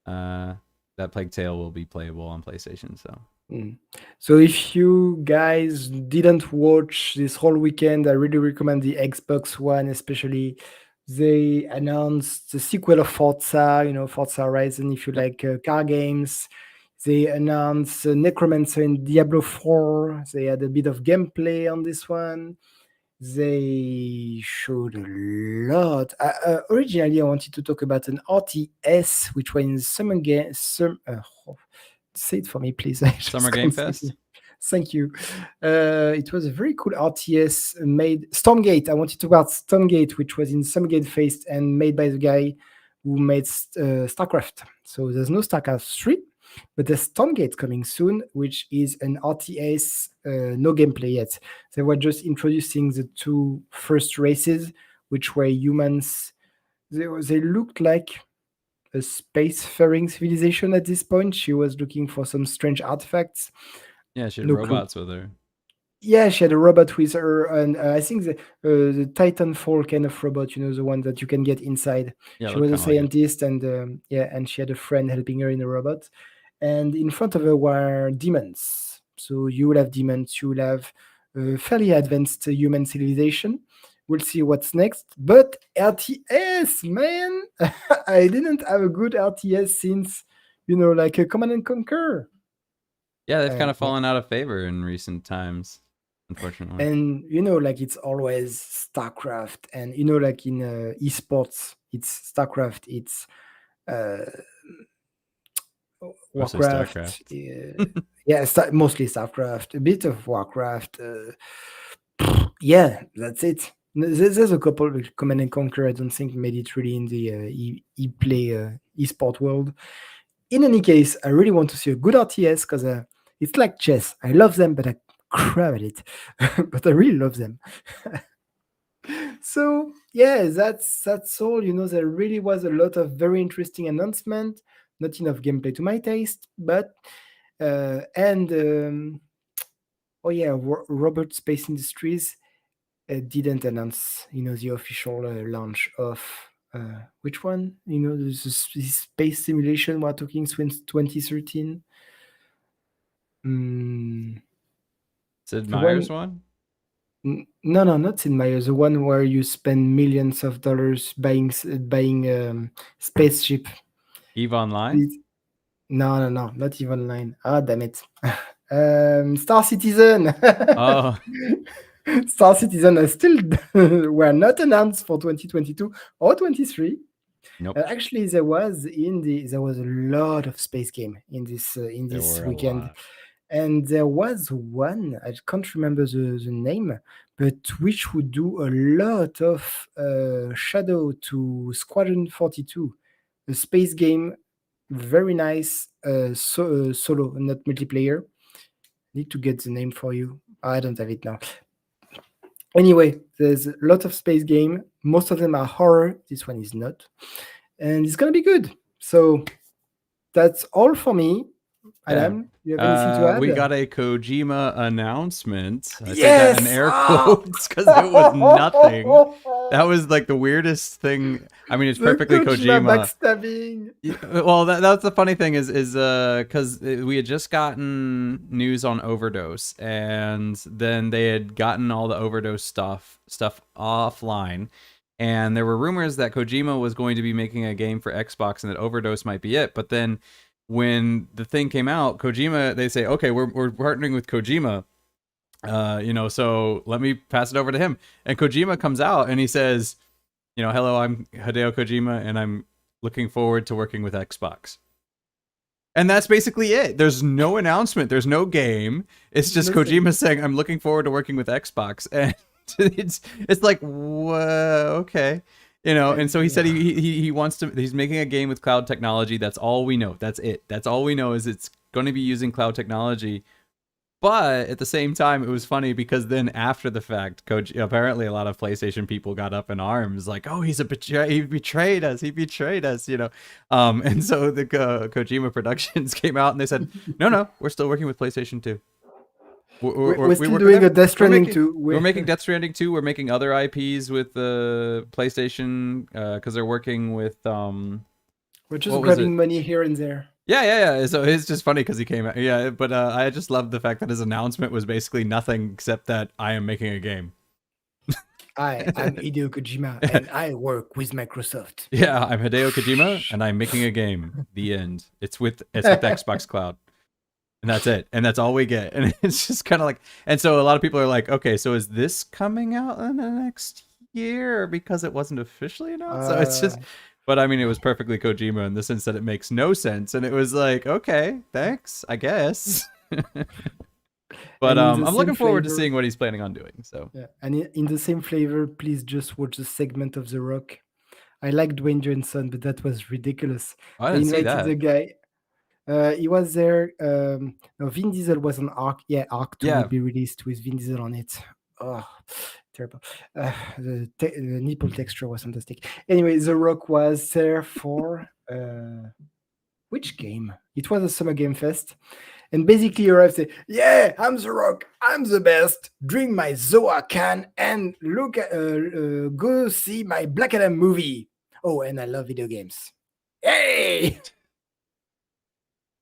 [SPEAKER 2] Uh, that Plague Tale will be playable on PlayStation. So
[SPEAKER 1] Mm. So if you guys didn't watch this whole weekend, I really recommend the Xbox One, especially. They announced the sequel of Forza, Forza Horizon, if you
[SPEAKER 2] yep.
[SPEAKER 1] like car games. They announced Necromancer in Diablo 4. They had a bit of gameplay on this one. They showed a lot. Originally, I wanted to talk about an RTS, which was in Summer Game. Say it for me, please. I
[SPEAKER 2] Summer
[SPEAKER 1] just
[SPEAKER 2] Game
[SPEAKER 1] can't say it.
[SPEAKER 2] Fest.
[SPEAKER 1] Thank you. It was a very cool RTS made Stormgate. I wanted to talk about Stormgate, which was in Summergate Fest and made by the guy who made StarCraft. So there's no StarCraft 3, but there's Stormgate coming soon, which is an RTS, no gameplay yet. They were just introducing the two first races, which were humans. They looked like a spacefaring civilization at this point. She was looking for some strange artifacts.
[SPEAKER 2] Yeah, she had
[SPEAKER 1] No clue.
[SPEAKER 2] robots with her.
[SPEAKER 1] Yeah, she had a robot with her, and I think the Titanfall kind of robot, the one that you can get inside.
[SPEAKER 2] Yeah, it
[SPEAKER 1] She
[SPEAKER 2] looked
[SPEAKER 1] was a
[SPEAKER 2] kind of like it.
[SPEAKER 1] scientist, and yeah, and she had a friend helping her in the robot. And in front of her were demons. So you will have demons. You will have fairly advanced human civilization. We'll see what's next. But RTS, man, I didn't have a good RTS since like a Command and Conquer.
[SPEAKER 2] Yeah, they've kind
[SPEAKER 1] Uh,
[SPEAKER 2] of fallen out of favor in recent times, unfortunately.
[SPEAKER 1] and like it's always StarCraft, and like in esports it's StarCraft, it's uh
[SPEAKER 2] Mostly
[SPEAKER 1] Warcraft,
[SPEAKER 2] StarCraft.
[SPEAKER 1] yeah, mostly StarCraft, a bit of Warcraft, yeah, that's it. There's a couple of Command and Conquer. I don't think made it really in the e-play esport world. In any case, I really want to see a good RTS because it's like chess. I love them, but I crap at it. But I really love them. So yeah, that's all. There really was a lot of very interesting announcement. Not enough gameplay to my taste, but and oh yeah, Robert Space Industries didn't announce, the official launch of which one? This space simulation we're talking since 2013. Mm,
[SPEAKER 2] Sid
[SPEAKER 1] the
[SPEAKER 2] Meier's
[SPEAKER 1] one,
[SPEAKER 2] one?
[SPEAKER 1] no, no, not in Maya. The one where you spend millions of dollars buying spaceship.
[SPEAKER 2] Eve Online?
[SPEAKER 1] Please. No, no, no, not even line. Ah, damn it. Star Citizen.
[SPEAKER 2] Oh,
[SPEAKER 1] Star Citizen are still were not announced for 2022 or 23.
[SPEAKER 2] nope.
[SPEAKER 1] Actually, there was a lot of space game in
[SPEAKER 2] There
[SPEAKER 1] this
[SPEAKER 2] were a
[SPEAKER 1] weekend,
[SPEAKER 2] lot.
[SPEAKER 1] and there was one I can't remember the name, but which would do a lot of shadow to Squadron 42, a space game, very nice, solo, not multiplayer. Need to get the name for you. I don't have it now. Anyway, there's a lot of space game. Most of them are horror. This one is not, and it's gonna be good. So that's all for me.
[SPEAKER 2] Yeah.
[SPEAKER 1] Adam, you have anything to
[SPEAKER 2] We
[SPEAKER 1] add?
[SPEAKER 2] got a Kojima announcement. I say that in
[SPEAKER 1] Yes.
[SPEAKER 2] air
[SPEAKER 1] Oh!
[SPEAKER 2] quotes because it was nothing. That was like the weirdest thing. I mean, it's
[SPEAKER 1] The
[SPEAKER 2] perfectly
[SPEAKER 1] Kojima
[SPEAKER 2] Kojima.
[SPEAKER 1] backstabbing.
[SPEAKER 2] Well, that's the funny thing is because we had just gotten news on Overdose, and then they had gotten all the Overdose stuff offline, and there were rumors that Kojima was going to be making a game for Xbox and that Overdose might be it. But then when the thing came out, Kojima, they say, okay, we're partnering with Kojima, so let me pass it over to him. And Kojima comes out and he says, hello, I'm Hideo Kojima, and I'm looking forward to working with Xbox. And that's basically it. There's no announcement. There's no game. It's just
[SPEAKER 1] Nothing.
[SPEAKER 2] Kojima saying, "I'm looking forward to working with Xbox," and it's like, whoa, okay, And so he said
[SPEAKER 1] Yeah.
[SPEAKER 2] he wants to. He's making a game with cloud technology. That's all we know. That's it. That's all we know is it's going to be using cloud technology. But at the same time, it was funny because then after the fact, apparently a lot of PlayStation people got up in arms, like, "Oh, he betrayed us. He betrayed us." And so the Kojima Productions came out and they said, "No, no, we're still working with PlayStation 2.
[SPEAKER 1] We're
[SPEAKER 2] We
[SPEAKER 1] still
[SPEAKER 2] work with
[SPEAKER 1] doing a
[SPEAKER 2] them.
[SPEAKER 1] Death
[SPEAKER 2] We're
[SPEAKER 1] Stranding
[SPEAKER 2] making
[SPEAKER 1] too.
[SPEAKER 2] we're making Death Stranding 2. We're making other IPs with the PlayStation because they're working with
[SPEAKER 1] We're just
[SPEAKER 2] what was it?
[SPEAKER 1] grabbing money here and there.
[SPEAKER 2] Yeah. So it's just funny because he came out. Yeah, but I just love the fact that his announcement was basically nothing except that I am making a game.
[SPEAKER 1] I'm Hideo Kojima, and I work with Microsoft.
[SPEAKER 2] Yeah, I'm Hideo Kojima, and I'm making a game. The end. It's with Xbox Cloud, and that's it, and that's all we get. And it's just kind of like, and so a lot of people are like, okay, so is this coming out in the next year because it wasn't officially announced? So it's
[SPEAKER 1] uh,
[SPEAKER 2] just, but I mean, it was perfectly Kojima in the sense that it makes no sense, and it was like, okay, thanks, I guess. But
[SPEAKER 1] and in the
[SPEAKER 2] I'm
[SPEAKER 1] same
[SPEAKER 2] looking forward to
[SPEAKER 1] flavor,
[SPEAKER 2] seeing what he's planning on doing. So
[SPEAKER 1] yeah, and in the same flavor, please just watch the segment of The Rock. I like Dwayne Johnson, but that was ridiculous.
[SPEAKER 2] I
[SPEAKER 1] They
[SPEAKER 2] didn't see
[SPEAKER 1] invited the
[SPEAKER 2] that.
[SPEAKER 1] guy. He was there. No, Vin Diesel was on Arc. Yeah, Arc 2 will
[SPEAKER 2] Yeah,
[SPEAKER 1] be released with Vin Diesel on it. Oh, terrible. The nipple texture was fantastic. Anyway, The Rock was there for which game? It was a Summer Game Fest. And basically, you arrive say, "Yeah, I'm The Rock. I'm the best. Drink my Zoa can and go see my Black Adam movie. Oh, and I love video games. Hey,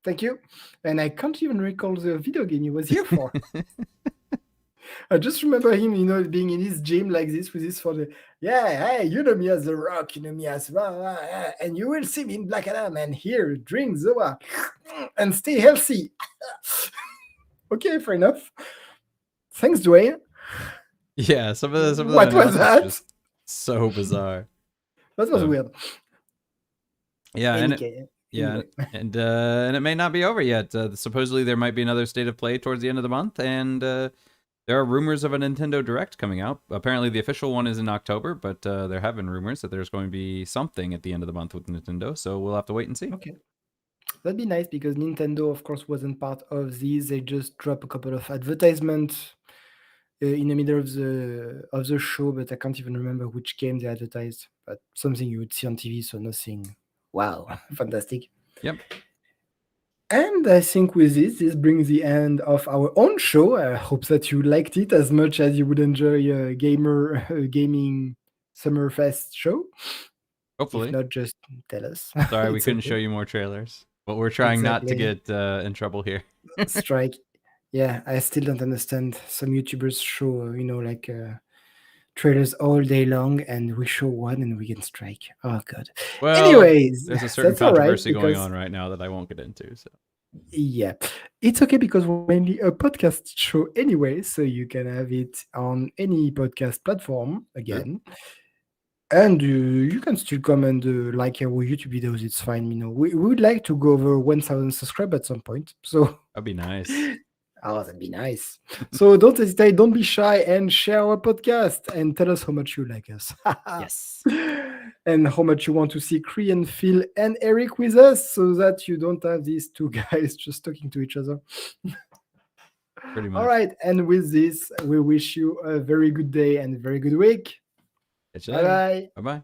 [SPEAKER 1] thank you." And I can't even recall the video game he was here for. I just remember him, being in his gym like this with his father. Yeah, hey, you know me as The Rock, you know me as and you will see me in Black Adam. And here, drink Zoa and stay healthy. Okay, fair enough. Thanks, Dwayne.
[SPEAKER 2] yeah. Some of the
[SPEAKER 1] What was
[SPEAKER 2] announcements were
[SPEAKER 1] that?
[SPEAKER 2] just so bizarre.
[SPEAKER 1] That was
[SPEAKER 2] So
[SPEAKER 1] weird.
[SPEAKER 2] yeah, and
[SPEAKER 1] Any
[SPEAKER 2] it,
[SPEAKER 1] case,
[SPEAKER 2] yeah,
[SPEAKER 1] anyway.
[SPEAKER 2] and it may not be over yet. Supposedly there might be another state of play towards the end of the month, and there are rumors of a Nintendo Direct coming out. Apparently, the official one is in October, but there have been rumors that there's going to be something at the end of the month with Nintendo. So we'll have to wait and see.
[SPEAKER 1] Okay. That'd be nice because Nintendo, of course, wasn't part of these. They just drop a couple of advertisements. in the middle of the show, but I can't even remember which game they advertised. But something you would see on TV, so nothing. Wow, fantastic!
[SPEAKER 2] Yep.
[SPEAKER 1] And I think with this brings the end of our own show. I hope that you liked it as much as you would enjoy a gaming Summerfest show. If
[SPEAKER 2] Hopefully.
[SPEAKER 1] not, just tell us.
[SPEAKER 2] Sorry, we
[SPEAKER 1] It's
[SPEAKER 2] couldn't show
[SPEAKER 1] okay.
[SPEAKER 2] you more trailers, but we're trying not to
[SPEAKER 1] Exactly.
[SPEAKER 2] get in trouble here.
[SPEAKER 1] Strike. Yeah, I still don't understand. Some YouTubers show, like trailers all day long, and we show one and we get strike. Oh god.
[SPEAKER 2] Well,
[SPEAKER 1] Anyways,
[SPEAKER 2] there's a certain
[SPEAKER 1] that's all right
[SPEAKER 2] controversy going
[SPEAKER 1] because
[SPEAKER 2] on right now that I won't get into. So,
[SPEAKER 1] yeah, it's okay because we're mainly a podcast show anyway, so you can have it on any podcast platform
[SPEAKER 2] true.
[SPEAKER 1] again. And you can still come and like our YouTube videos. It's fine. We would like to go over 1,000 subscribers at some point. So
[SPEAKER 2] That'd be nice.
[SPEAKER 1] oh, that'd be nice. So don't hesitate, don't be shy, and share our podcast and tell us how much you like us.
[SPEAKER 2] Yes.
[SPEAKER 1] And how much you want to see Korean, Phil, and Eric with us so that you don't have these two guys just talking to each other.
[SPEAKER 2] Pretty
[SPEAKER 1] All
[SPEAKER 2] much.
[SPEAKER 1] right. And with this, we wish you a very good day and a very good week.
[SPEAKER 2] Catch you
[SPEAKER 1] Bye
[SPEAKER 2] later.
[SPEAKER 1] bye.
[SPEAKER 2] Bye bye.